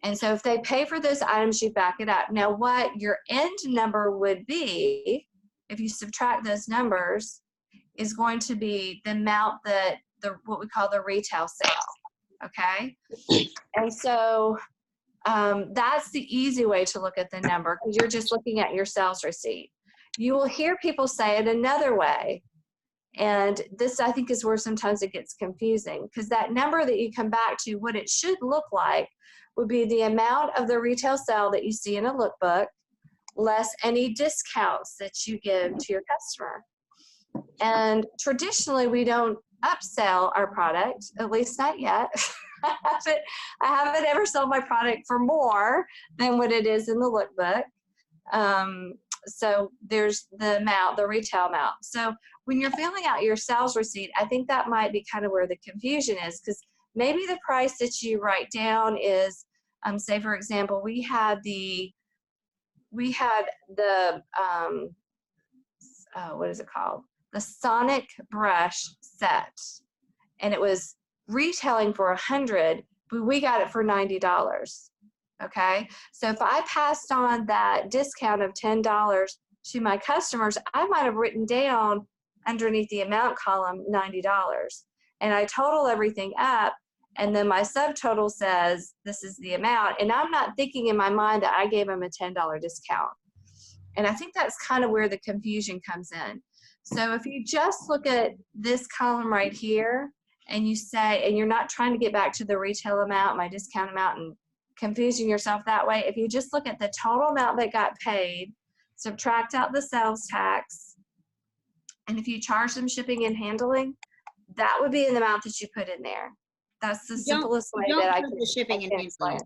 And so if they pay for those items, you back it up. Now what your end number would be, if you subtract those numbers, is going to be the amount that what we call the retail sale, okay? And so that's the easy way to look at the number, because you're just looking at your sales receipt. You will hear people say it another way, and this I think is where sometimes it gets confusing, because that number that you come back to, what it should look like would be the amount of the retail sale that you see in a lookbook, less any discounts that you give to your customer. And traditionally, we don't upsell our product, at least not yet. I haven't ever sold my product for more than what it is in the lookbook. So there's the amount, the retail amount. So when you're filling out your sales receipt, I think that might be kind of where the confusion is, because maybe the price that you write down is, say for example, we had the what is it called? The Sonic brush set, and it was retailing for $100, but we got it for $90. Okay, so if I passed on that discount of $10 to my customers, I might have written down underneath the amount column $90, and I total everything up, and then my subtotal says this is the amount, and I'm not thinking in my mind that I gave them a $10 discount. And I think that's kind of where the confusion comes in. So if you just look at this column right here, and you say, and you're not trying to get back to the retail amount, my discount amount, and confusing yourself that way, if you just look at the total amount that got paid, subtract out the sales tax, and if you charge them shipping and handling, that would be an amount that you put in there. That's the simplest way that I can the shipping and handling.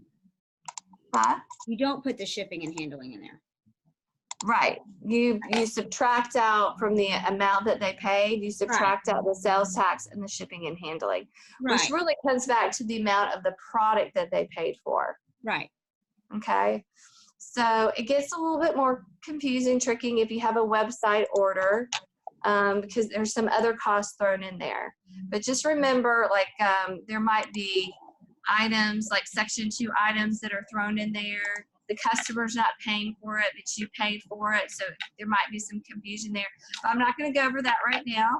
Huh? You don't put the shipping and handling in there. Right. You subtract out from the amount that they paid, you subtract out the sales tax and the shipping and handling, which really comes back to the amount of the product that they paid for. Right. Okay. So it gets a little bit more confusing, tricky if you have a website order, because there's some other costs thrown in there. But just remember, like, there might be items, like Section 2 items that are thrown in there. The customer's not paying for it, but you paid for it. So there might be some confusion there. But I'm not going to go over that right now.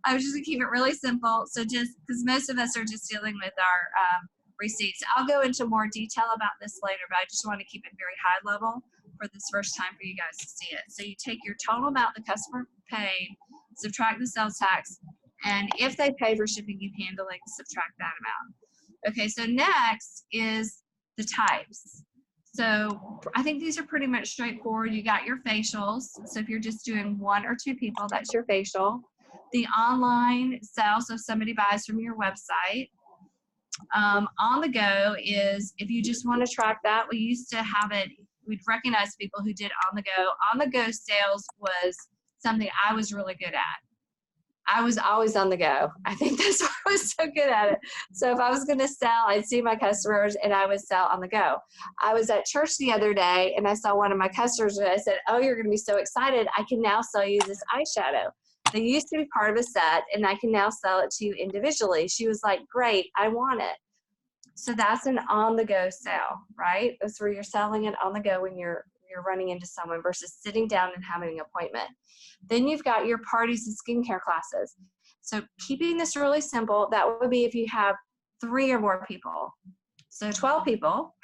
I was just going to keep it really simple. So just because most of us are just dealing with our receipts. I'll go into more detail about this later, but I just want to keep it very high level for this first time for you guys to see it. So you take your total amount the customer paid, subtract the sales tax, and if they paid for shipping and handling, subtract that amount. Okay, so next is the types. So I think these are pretty much straightforward. You got your facials. So if you're just doing 1 or 2 people, that's your facial. The online sales, so if somebody buys from your website. On the go is if you just want to track that. We used to have it, we'd recognize people who did on the go. On the go sales was something I was really good at. I was always on the go. I think that's why I was so good at it. So if I was going to sell, I'd see my customers and I would sell on the go. I was at church the other day and I saw one of my customers and I said, oh, you're going to be so excited. I can now sell you this eyeshadow. They used to be part of a set and I can now sell it to you individually. She was like, great, I want it. So that's an on-the-go sale, right? That's where you're selling it on the go when you're running into someone versus sitting down and having an appointment. Then you've got your parties and skincare classes. So keeping this really simple, that would be if you have 3 or more people. So 12 people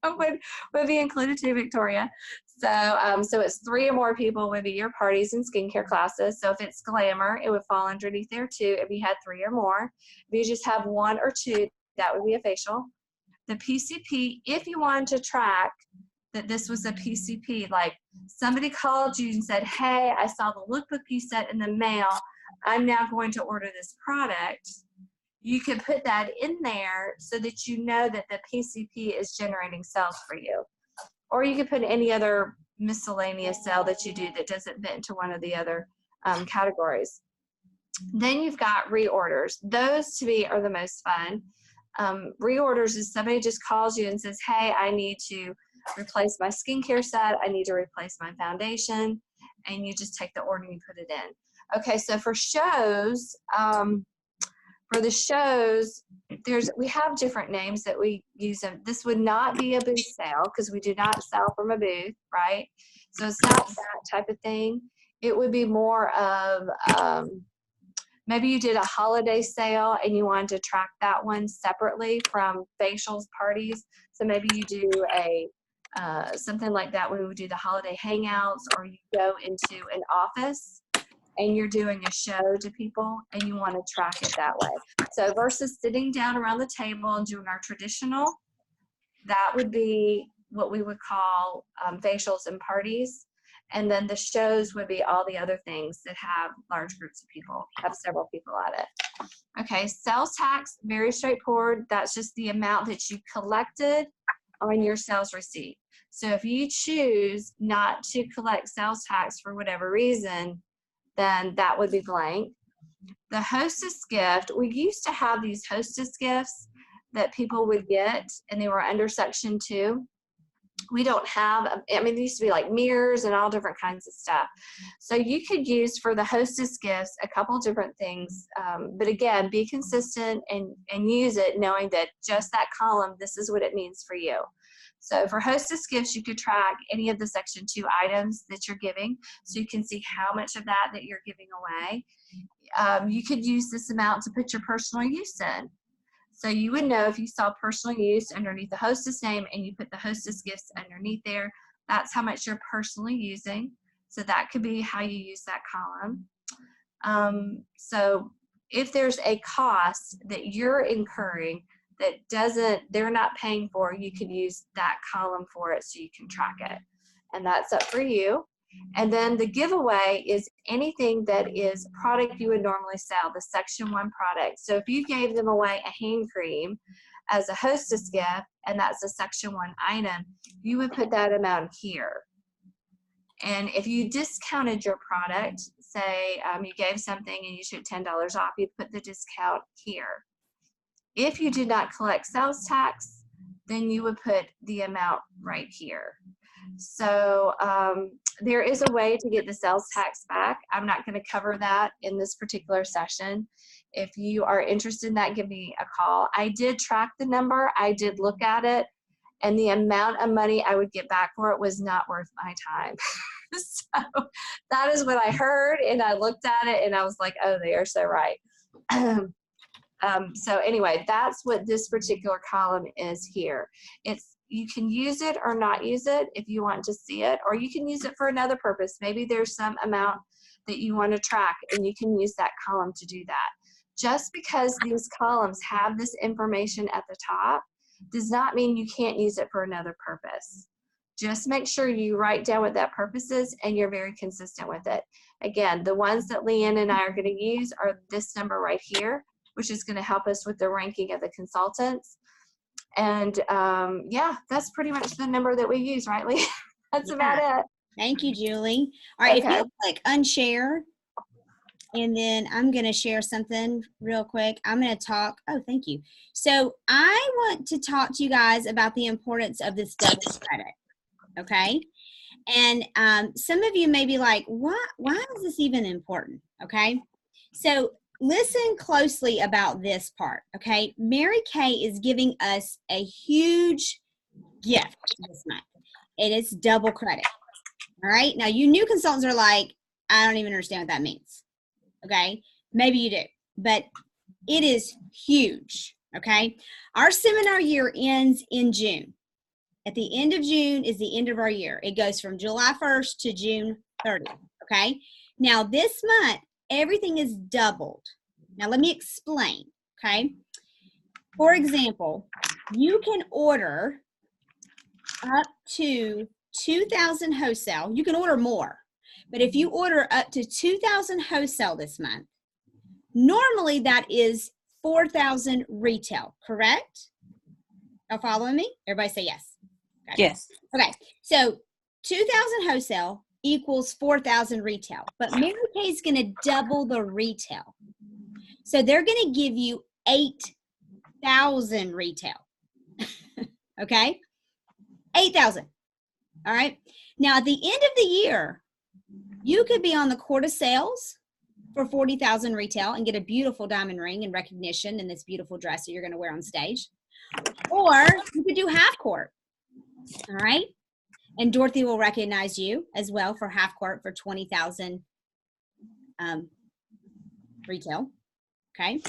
would be included too, Victoria. So it's 3 or more people would be your parties and skincare classes. So if it's glamour, it would fall underneath there too if you had 3 or more. If you just have 1 or 2, that would be a facial. The PCP, if you wanted to track that this was a PCP, like somebody called you and said, hey, I saw the lookbook you sent in the mail. I'm now going to order this product. You can put that in there so that you know that the PCP is generating sales for you. Or you could put any other miscellaneous sale that you do that doesn't fit into one of the other categories. Then you've got reorders. Those to me are the most fun. Reorders is somebody just calls you and says, hey, I need to replace my skincare set. I need to replace my foundation. And you just take the order and you put it in. Okay, so for shows, we have different names that we use. This would not be a booth sale because we do not sell from a booth, right? So it's not that type of thing. It would be more of maybe you did a holiday sale and you wanted to track that one separately from facials, parties. So maybe you do a something like that when we would do the holiday hangouts, or you go into an office and you're doing a show to people and you want to track it that way. So versus sitting down around the table and doing our traditional, that would be what we would call facials and parties. And then the shows would be all the other things that have large groups of people, have several people at it. Okay, sales tax, very straightforward. That's just the amount that you collected on your sales receipt. So if you choose not to collect sales tax for whatever reason, then that would be blank. The hostess gift, we used to have these hostess gifts that people would get, and they were under Section 2. We don't have, I mean, there used to be like mirrors and all different kinds of stuff. So you could use for the hostess gifts a couple different things. But again, be consistent and use it knowing that just that column, this is what it means for you. So for hostess gifts, you could track any of the Section 2 items that you're giving, so you can see how much of that you're giving away. You could use this amount to put your personal use in. So you would know if you saw personal use underneath the hostess name and you put the hostess gifts underneath there, that's how much you're personally using. So that could be how you use that column. So if there's a cost that you're incurring that they're not paying for, you could use that column for it so you can track it. And that's up for you. And then the giveaway is anything that is product you would normally sell, the Section 1 product. So if you gave them away a hand cream as a hostess gift, and that's a Section 1 item, you would put that amount here. And if you discounted your product, say you gave something and you took $10 off, you'd put the discount here. If you did not collect sales tax, then you would put the amount right here. So there is a way to get the sales tax back. I'm not going to cover that in this particular session. If you are interested in that, give me a call. I did track the number. I did look at it, and the amount of money I would get back for it was not worth my time. So that is what I heard, and I looked at it, and I was like, oh, they are so right. So anyway, that's what this particular column is here. You can use it or not use it if you want to see it, or you can use it for another purpose. Maybe there's some amount that you want to track, and you can use that column to do that. Just because these columns have this information at the top does not mean you can't use it for another purpose. Just make sure you write down what that purpose is and you're very consistent with it. Again, the ones that Leanne and I are going to use are this number right here, which is going to help us with the ranking of the consultants. And yeah, that's pretty much the number that we use, right, Lee? That's about it. Thank you, Julie. All right, Okay. if you click unshare, and then I'm going to share something real quick. I'm going to talk. Oh, thank you. So I want to talk to you guys about the importance of this double credit. Okay. And some of you may be like, why is this even important? Okay. So listen closely about this part. Okay. Mary Kay is giving us a huge gift this month. It is double credit. All right. Now, you new consultants are like, I don't even understand what that means. Okay. Maybe you do, but it is huge. Okay. Our seminar year ends in June. At the end of June is the end of our year. It goes from July 1st to June 30th. Okay. Now, this month, everything is doubled. Now, let me explain. Okay. For example, you can order up to 2,000 wholesale. You can order more, but if you order up to 2,000 wholesale this month, normally that is 4,000 retail, correct? Y'all following me? Everybody say yes. Okay. Yes. Okay, so 2,000 wholesale equals 4,000 retail, but Mary Kay is going to double the retail. So they're going to give you 8,000 retail. Okay? 8,000. All right? Now, at the end of the year, you could be on the court of sales for 40,000 retail and get a beautiful diamond ring and recognition in this beautiful dress that you're going to wear on stage. Or you could do half court. All right? And Dorothy will recognize you as well for half court for 20,000 retail. Okay?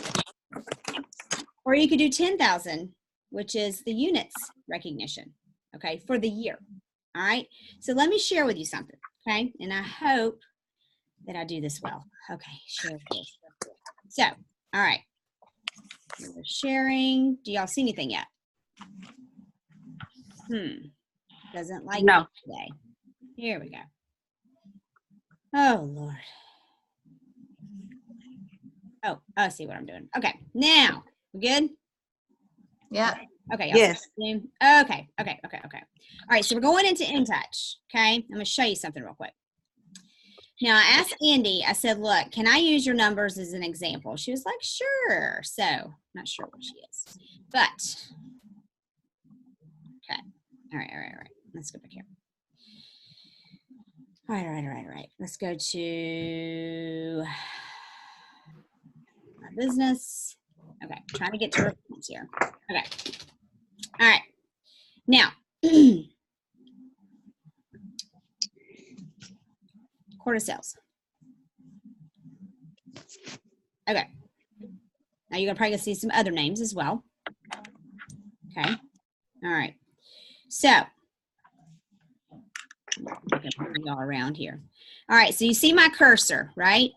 Or you could do 10,000, which is the units recognition, okay, for the year. All right? So let me share with you something, okay? And I hope that I do this well. Okay, share this. So, all right. We're sharing. Do y'all see anything yet? Doesn't like No. it today. Here we go. Oh, Lord. Oh, I see what I'm doing. Okay, now, we good? Yeah. Okay, y'all Yes. see? Okay. All right, so we're going into InTouch, okay? I'm going to show you something real quick. Now, I asked Andy, I said, look, can I use your numbers as an example? She was like, sure. So, not sure what she is. But, okay. All right. Let's go back here. All right. Let's go to my business. Okay, trying to get to reports here. Okay. All right. Now, quarter sales. Okay. Now you're probably gonna see some other names as well. Okay. All right. So I can bring y'all around here. All right. So you see my cursor, right?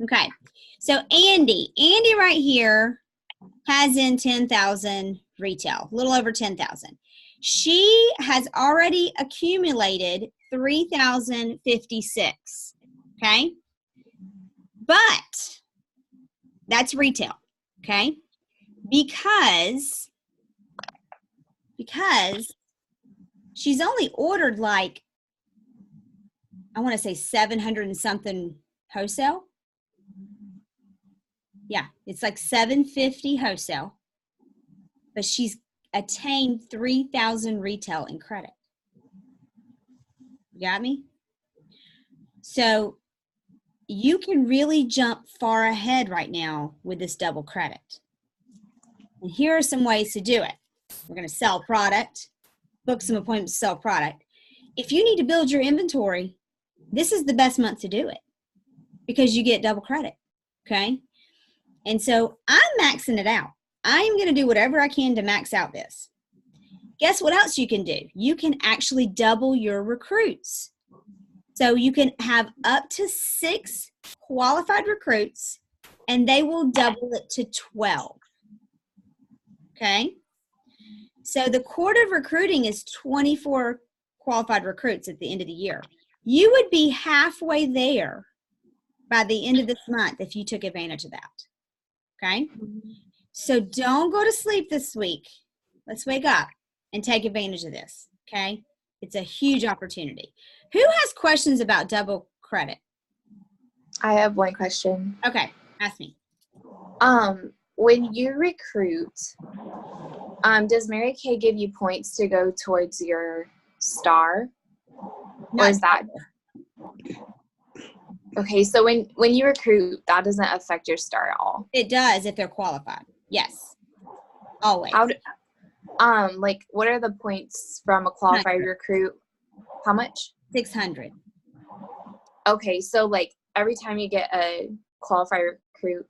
Okay. So Andy right here has in 10,000 retail, a little over 10,000. She has already accumulated 3,056. Okay. But that's retail. Okay. Because she's only ordered like, I want to say 700 and something wholesale. Yeah, it's like 750 wholesale, but she's attained 3,000 retail in credit. You got me? So you can really jump far ahead right now with this double credit. And here are some ways to do it. We're going to sell product, book some appointments to sell product. If you need to build your inventory, this is the best month to do it because you get double credit, okay? And so I'm maxing it out. I'm going to do whatever I can to max out this. Guess what else you can do? You can actually double your recruits. So you can have up to 6 qualified recruits and they will double it to 12. Okay? So the quarter of recruiting is 24 qualified recruits at the end of the year. You would be halfway there by the end of this month if you took advantage of that. Okay? So don't go to sleep this week. Let's wake up and take advantage of this. Okay? It's a huge opportunity. Who has questions about double credit? I have one question. Okay, ask me. When you recruit, does Mary Kay give you points to go towards your star? Or is that okay? So when you recruit, that doesn't affect your star at all. It does if they're qualified. Yes, always. How do, like what are the points from a qualified recruit? How much? 600. Okay, so like every time you get a qualified recruit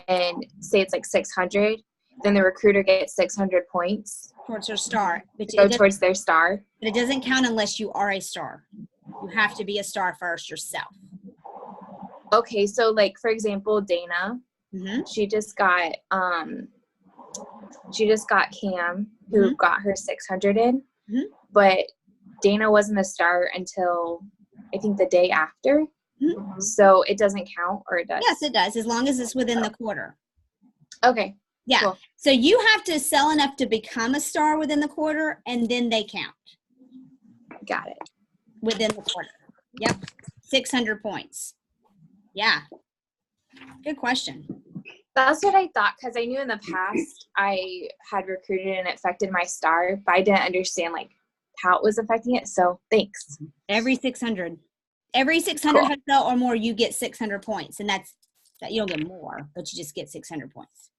and say it's like 600, then the recruiter gets 600 points Towards your star. But to go towards their star. But it doesn't count unless you are a star. You have to be a star first yourself. Okay, so like for example, Dana, she just got Cam, who got her 600 in, but Dana wasn't a star until I think the day after. So it doesn't count, or it does? Yes, it does, as long as it's within the quarter. Okay. Yeah. Cool. So you have to sell enough to become a star within the quarter, and then they count. Got it. Within the quarter. Yep. 600 points. Yeah. Good question. That's what I thought, because I knew in the past I had recruited and it affected my star, but I didn't understand like how it was affecting it. So thanks. Every 600 hotel or more, you get 600 points, and that you don't get more, but you just get 600 points.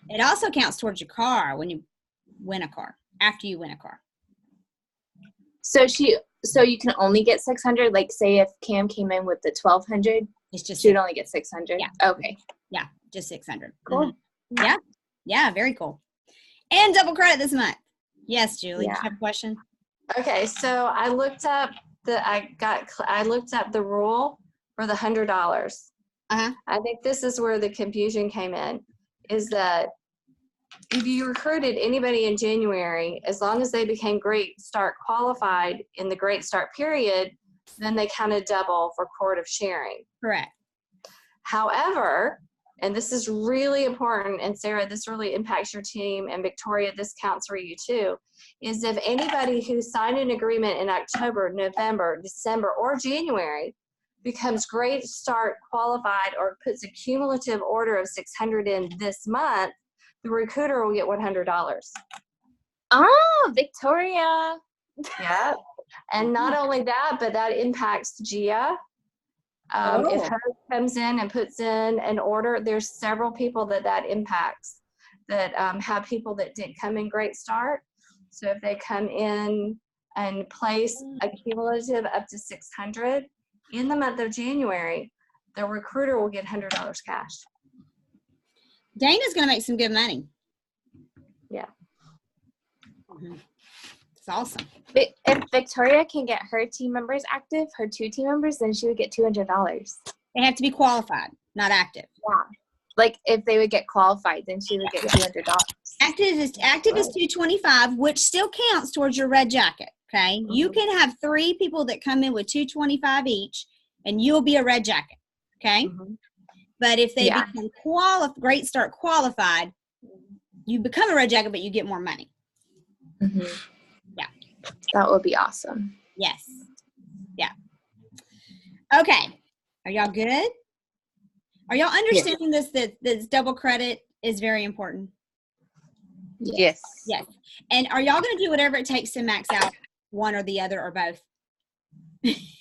It also counts towards your car when you win a car, after you win a car. So you can only get 600. Like say if Cam came in with the 1200, it's just she would only get 600. Yeah. Okay. Yeah, just 600. Cool. Yeah, very cool. And double credit this month. Yes, Julie. Yeah. You have a question? Okay, so I looked up the rule for the $100. I think this is where the confusion came in, is that if you recruited anybody in January, as long as they became Great Start qualified in the Great Start period, then they kind of double for quart of sharing. Correct. However, and this is really important, and Sarah, this really impacts your team, and Victoria, this counts for you too, is if anybody who signed an agreement in October, November, December, or January becomes Great Start qualified or puts a cumulative order of 600 in this month, the recruiter will get $100. Oh, Victoria. Yep. And not only that, but that impacts Gia. If her comes in and puts in an order, there's several people that impacts that have people that didn't come in Great Start. So if they come in and place a cumulative up to 600 in the month of January, the recruiter will get $100 cash. Dana's going to make some good money. Yeah. It's awesome. If Victoria can get her team members active, her 2 team members, then she would get $200. They have to be qualified, not active. Yeah. Like if they would get qualified, then she would get $200. Active is 225, which still counts towards your red jacket. Okay. Mm-hmm. You can have 3 people that come in with 225 each, and you'll be a red jacket. Okay. Mm-hmm. But if they Yeah. become Great Start qualified, you become a red jacket, but you get more money. Mm-hmm. Yeah. That would be awesome. Yes. Yeah. Okay. Are y'all good? Are y'all understanding this, that this double credit is very important? Yes. Yes. And are y'all going to do whatever it takes to max out one or the other or both?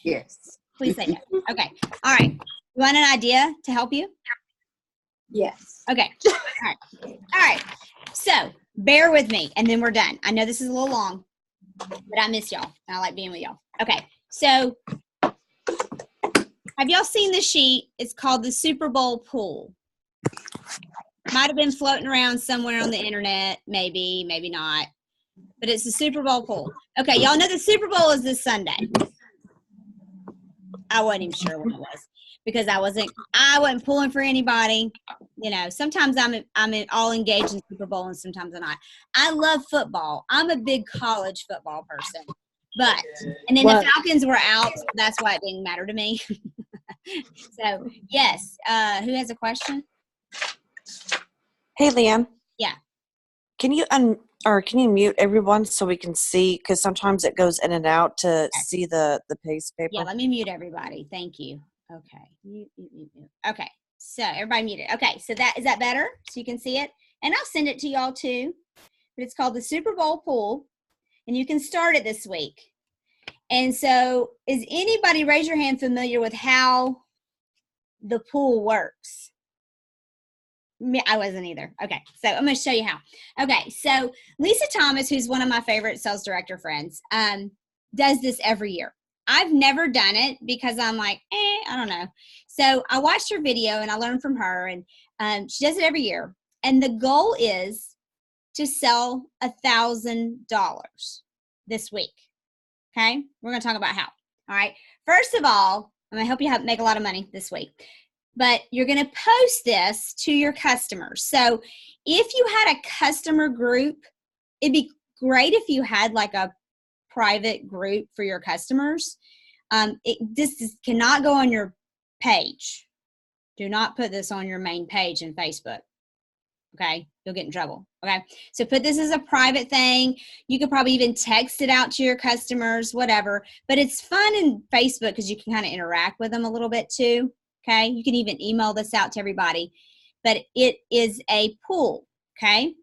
Yes. Please say yes. Okay. All right. You want an idea to help you? Yes. Okay. All right. All right. So bear with me, and then we're done. I know this is a little long, but I miss y'all, and I like being with y'all. Okay. So have y'all seen the sheet? It's called the Super Bowl pool. Might have been floating around somewhere on the internet, maybe, maybe not. But it's the Super Bowl pool. Okay, y'all know the Super Bowl is this Sunday. I wasn't even sure when it was because I wasn't pulling for anybody. You know, sometimes I'm all engaged in Super Bowl and sometimes I'm not. I love football. I'm a big college football person. And then the Falcons were out, so that's why it didn't matter to me. So, yes. Who has a question? Hey, Leanne. Yeah. Can you mute everyone so we can see? Because sometimes it goes in and out to see the paste paper. Yeah, let me mute everybody. Thank you. Okay. Mute. Okay. So everybody muted. Okay. So is that better? So you can see it? And I'll send it to y'all too. But it's called the Super Bowl pool. And you can start it this week. And so is anybody, raise your hand, familiar with how the pool works? I wasn't either. Okay, so I'm going to show you how. Okay, so Lisa Thomas, who's one of my favorite sales director friends, does this every year. I've never done it because I'm like, I don't know. So I watched her video and I learned from her, and she does it every year. And the goal is to sell $1,000 this week. Okay, we're going to talk about how. All right, first of all, I'm going to help you make a lot of money this week. But you're going to post this to your customers. So if you had a customer group, it'd be great if you had like a private group for your customers. This cannot go on your page. Do not put this on your main page in Facebook. Okay, you'll get in trouble. Okay, so put this as a private thing. You could probably even text it out to your customers, whatever. But it's fun in Facebook because you can kind of interact with them a little bit too. Okay, you can even email this out to everybody, but it is a pool, okay?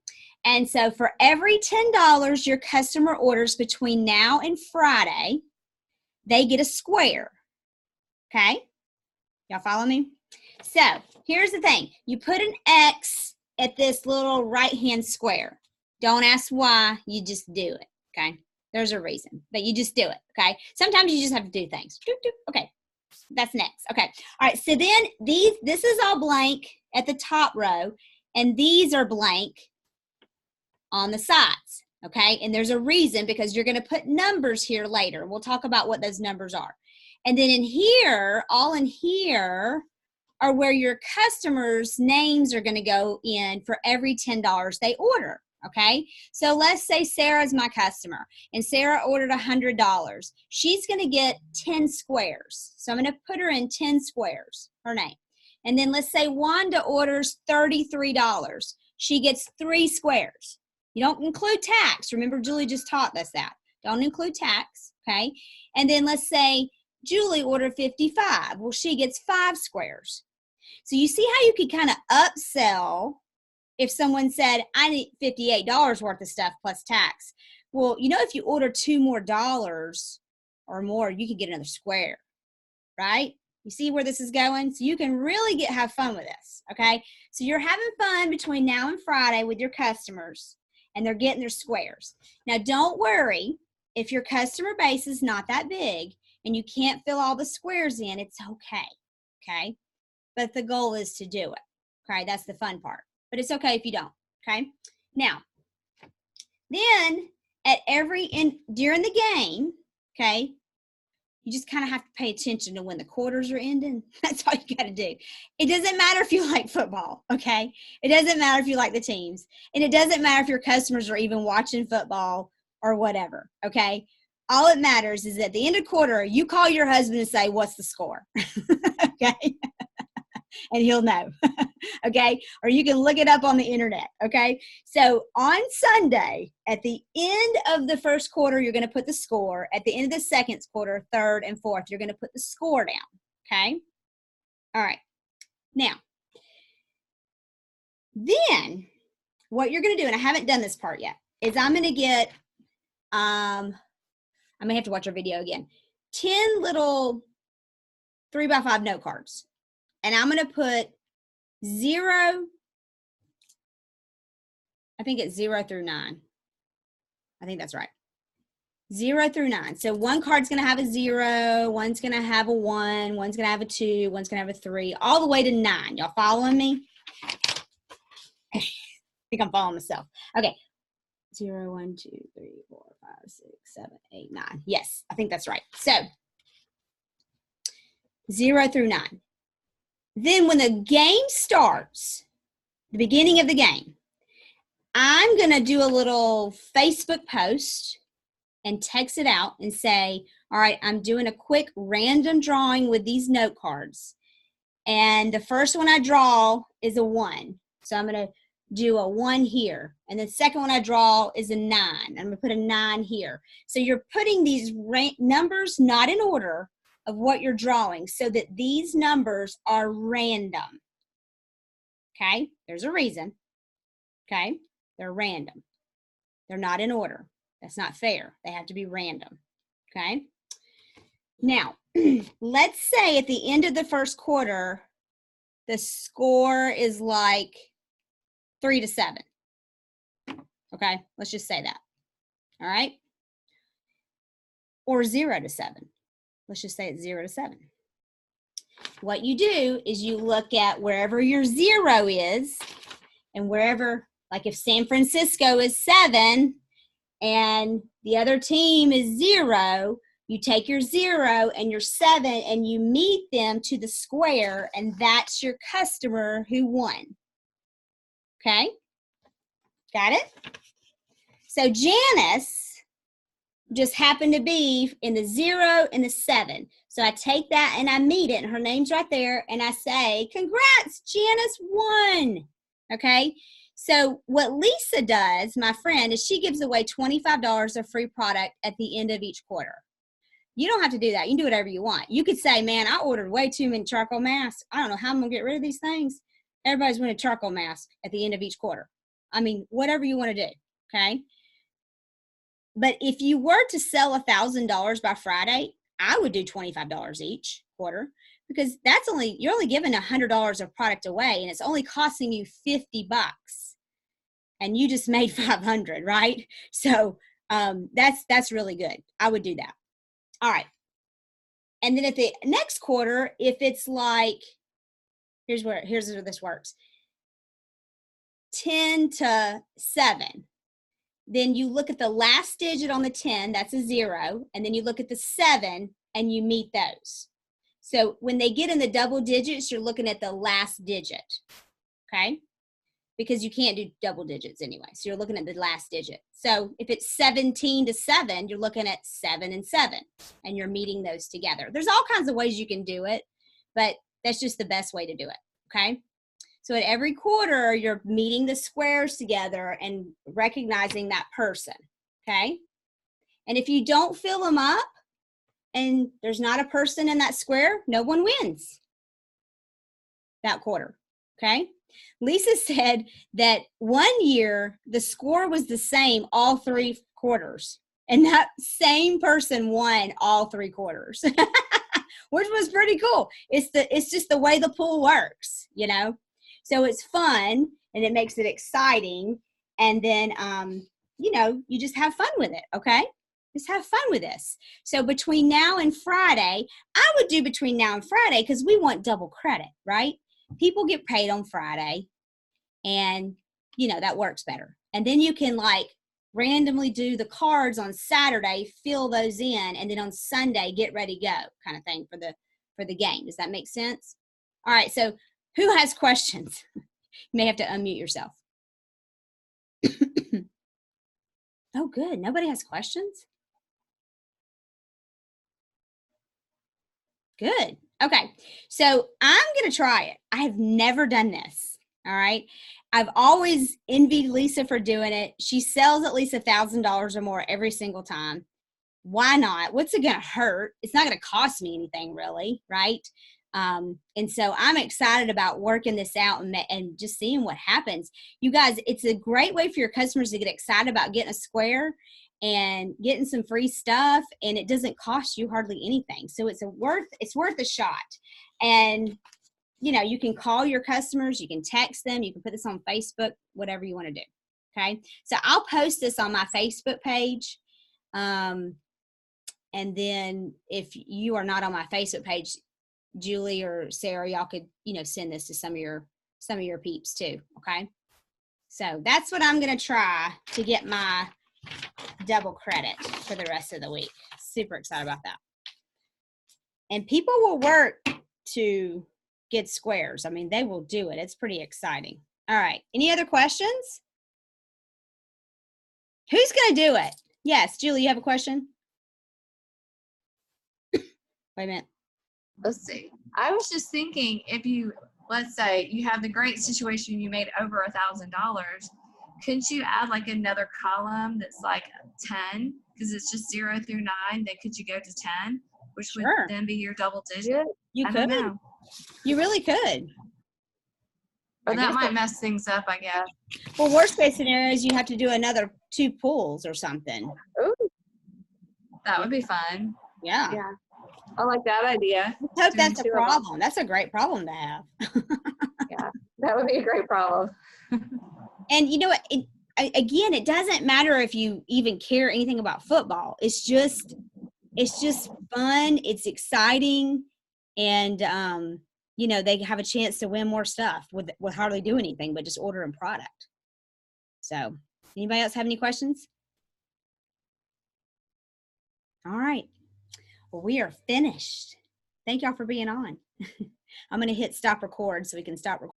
And so for every $10 your customer orders between now and Friday, they get a square, okay? Y'all follow me? So here's the thing. You put an X at this little right-hand square. Don't ask why, you just do it, okay? There's a reason, but you just do it, okay? Sometimes you just have to do things. Okay. That's next. Okay. All right. So then this is all blank at the top row, and these are blank on the sides. Okay. And there's a reason because you're going to put numbers here later. We'll talk about what those numbers are. And then in here, all in here are where your customers' names are going to go in for every $10 they order. okay? So let's say Sarah's my customer, and Sarah ordered $100. She's going to get 10 squares. So I'm going to put her in 10 squares, her name. And then let's say Wanda orders $33. She gets 3 squares. You don't include tax. Remember, Julie just taught us that. Don't include tax, okay? And then let's say Julie ordered 55. Well, she gets 5 squares. So you see how you could kind of upsell if someone said, I need $58 worth of stuff plus tax. Well, you know, if you order $2 more or more, you can get another square, right? You see where this is going? So you can really have fun with this, okay? So you're having fun between now and Friday with your customers, and they're getting their squares. Now, don't worry if your customer base is not that big and you can't fill all the squares in, it's okay, okay? But the goal is to do it, okay? That's the fun part. But it's okay if you don't, okay? Now, then during the game, okay, you just kind of have to pay attention to when the quarters are ending. That's all you got to do. It doesn't matter if you like football, okay? It doesn't matter if you like the teams. And it doesn't matter if your customers are even watching football or whatever, okay? All it matters is at the end of quarter, you call your husband and say, what's the score? Okay? And he'll know, okay? Or you can look it up on the internet, okay? So on Sunday, at the end of the first quarter, you're going to put the score. At the end of the second quarter, third and fourth, you're going to put the score down, okay? All right. Now, then what you're going to do, and I haven't done this part yet, is I'm going to get, I may have to watch our video again, 10 little 3x5 note cards. And I'm going to put 0, I think it's 0 through 9. I think that's right. 0 through 9. So one card's going to have a 0, one's going to have a 1, one's going to have a 2, one's going to have a 3, all the way to 9. Y'all following me? I think I'm following myself. Okay. 0, 1, 2, 3, 4, 5, 6, 7, 8, 9. Yes, I think that's right. So 0 through 9. Then when the game starts, the beginning of the game, I'm going to do a little Facebook post and text it out and say, all right, I'm doing a quick random drawing with these note cards. And the first one I draw is a 1. So I'm going to do a 1 here. And the second one I draw is a 9. I'm going to put a 9 here. So you're putting these numbers not in order of what you're drawing so that these numbers are random. Okay? There's a reason. Okay? They're random. They're not in order. That's not fair. They have to be random. Okay? Now, let's say at the end of the first quarter, the score is like 3-7. Okay? Let's just say that. All right? Or 0-7. Let's just say it's 0-7. What you do is you look at wherever your 0 is and wherever, like if San Francisco is 7 and the other team is 0, you take your 0 and your 7 and you meet them to the square, and that's your customer who won. Okay? Got it? So Janice just happened to be in the 0 and the 7. So I take that and I meet it, and her name's right there, and I say, congrats, Janice won. Okay? So what Lisa does, my friend, is she gives away $25 of free product at the end of each quarter. You don't have to do that. You can do whatever you want. You could say, man, I ordered way too many charcoal masks. I don't know how I'm going to get rid of these things. Everybody's winning a charcoal mask at the end of each quarter. I mean, whatever you want to do. Okay? But if you were to sell $1,000 by Friday, I would do $25 each quarter, because you're only giving $100 of product away, and it's only costing you $50, and you just made $500, right? So that's really good. I would do that. All right. And then at the next quarter, if it's like, here's where this works, 10-7. Then you look at the last digit on the 10, that's a 0, and then you look at the 7 and you meet those. So when they get in the double digits, you're looking at the last digit, okay? because you can't do double digits anyway. So you're looking at the last digit. So if it's 17 to 7, you're looking at 7 and 7, and you're meeting those together. There's all kinds of ways you can do it, but that's just the best way to do it, okay? So at every quarter, you're meeting the squares together and recognizing that person, okay? And if you don't fill them up and there's not a person in that square, no one wins that quarter, okay? Lisa said that one year the score was the same all 3 quarters, and that same person won all 3 quarters, which was pretty cool. It's just the way the pool works, you know? So it's fun and it makes it exciting, and then you know, you just have fun with it, okay? Just have fun with this. So between now and Friday, I would do between now and Friday because we want double credit, right? People get paid on Friday, and you know, that works better. And then you can like randomly do the cards on Saturday, fill those in, and then on Sunday get ready to go kind of thing for the game. Does that make sense? All right, so who has questions? You may have to unmute yourself. Oh, good. Nobody has questions? Good. Okay. So I'm going to try it. I have never done this. All right. I've always envied Lisa for doing it. She sells at least $1,000 or more every single time. Why not? What's it going to hurt? It's not going to cost me anything really. Right. And so I'm excited about working this out and just seeing what happens. You guys, it's a great way for your customers to get excited about getting a square and getting some free stuff, and it doesn't cost you hardly anything. So it's worth a shot. And you know, you can call your customers, you can text them, you can put this on Facebook, whatever you want to do. Okay. So I'll post this on my Facebook page. And then if you are not on my Facebook page, Julie or Sarah, y'all could, you know, send this to some of your peeps too. Okay. So that's what I'm going to try to get my double credit for the rest of the week. Super excited about that. And people will work to get squares. I mean, they will do it. It's pretty exciting. All right. Any other questions? Who's going to do it? Yes, Julie, you have a question? Wait a minute. Let's see. I was just thinking, if you, let's say you have the great situation, you made over $1,000, couldn't you add like another column that's like 10? Because it's just 0 through 9. Then could you go to 10, which would Sure. then be your double digit? You I could. don't know. You really could. Or I that guess might so. mess things up, I guess. Well, worst case scenario is you have to do another 2 pulls or something. Ooh, that would be fun. Yeah. Yeah. I like that idea. I hope Doing that's a 2 of them. problem. That's a great problem to have. That would be a great problem. And you know what? Again, it doesn't matter if you even care anything about football. It's just fun. It's exciting, and you know, they have a chance to win more stuff with hardly do anything but just ordering product. So, anybody else have any questions? All right. Well, we are finished. Thank y'all for being on. I'm going to hit stop record so we can stop recording.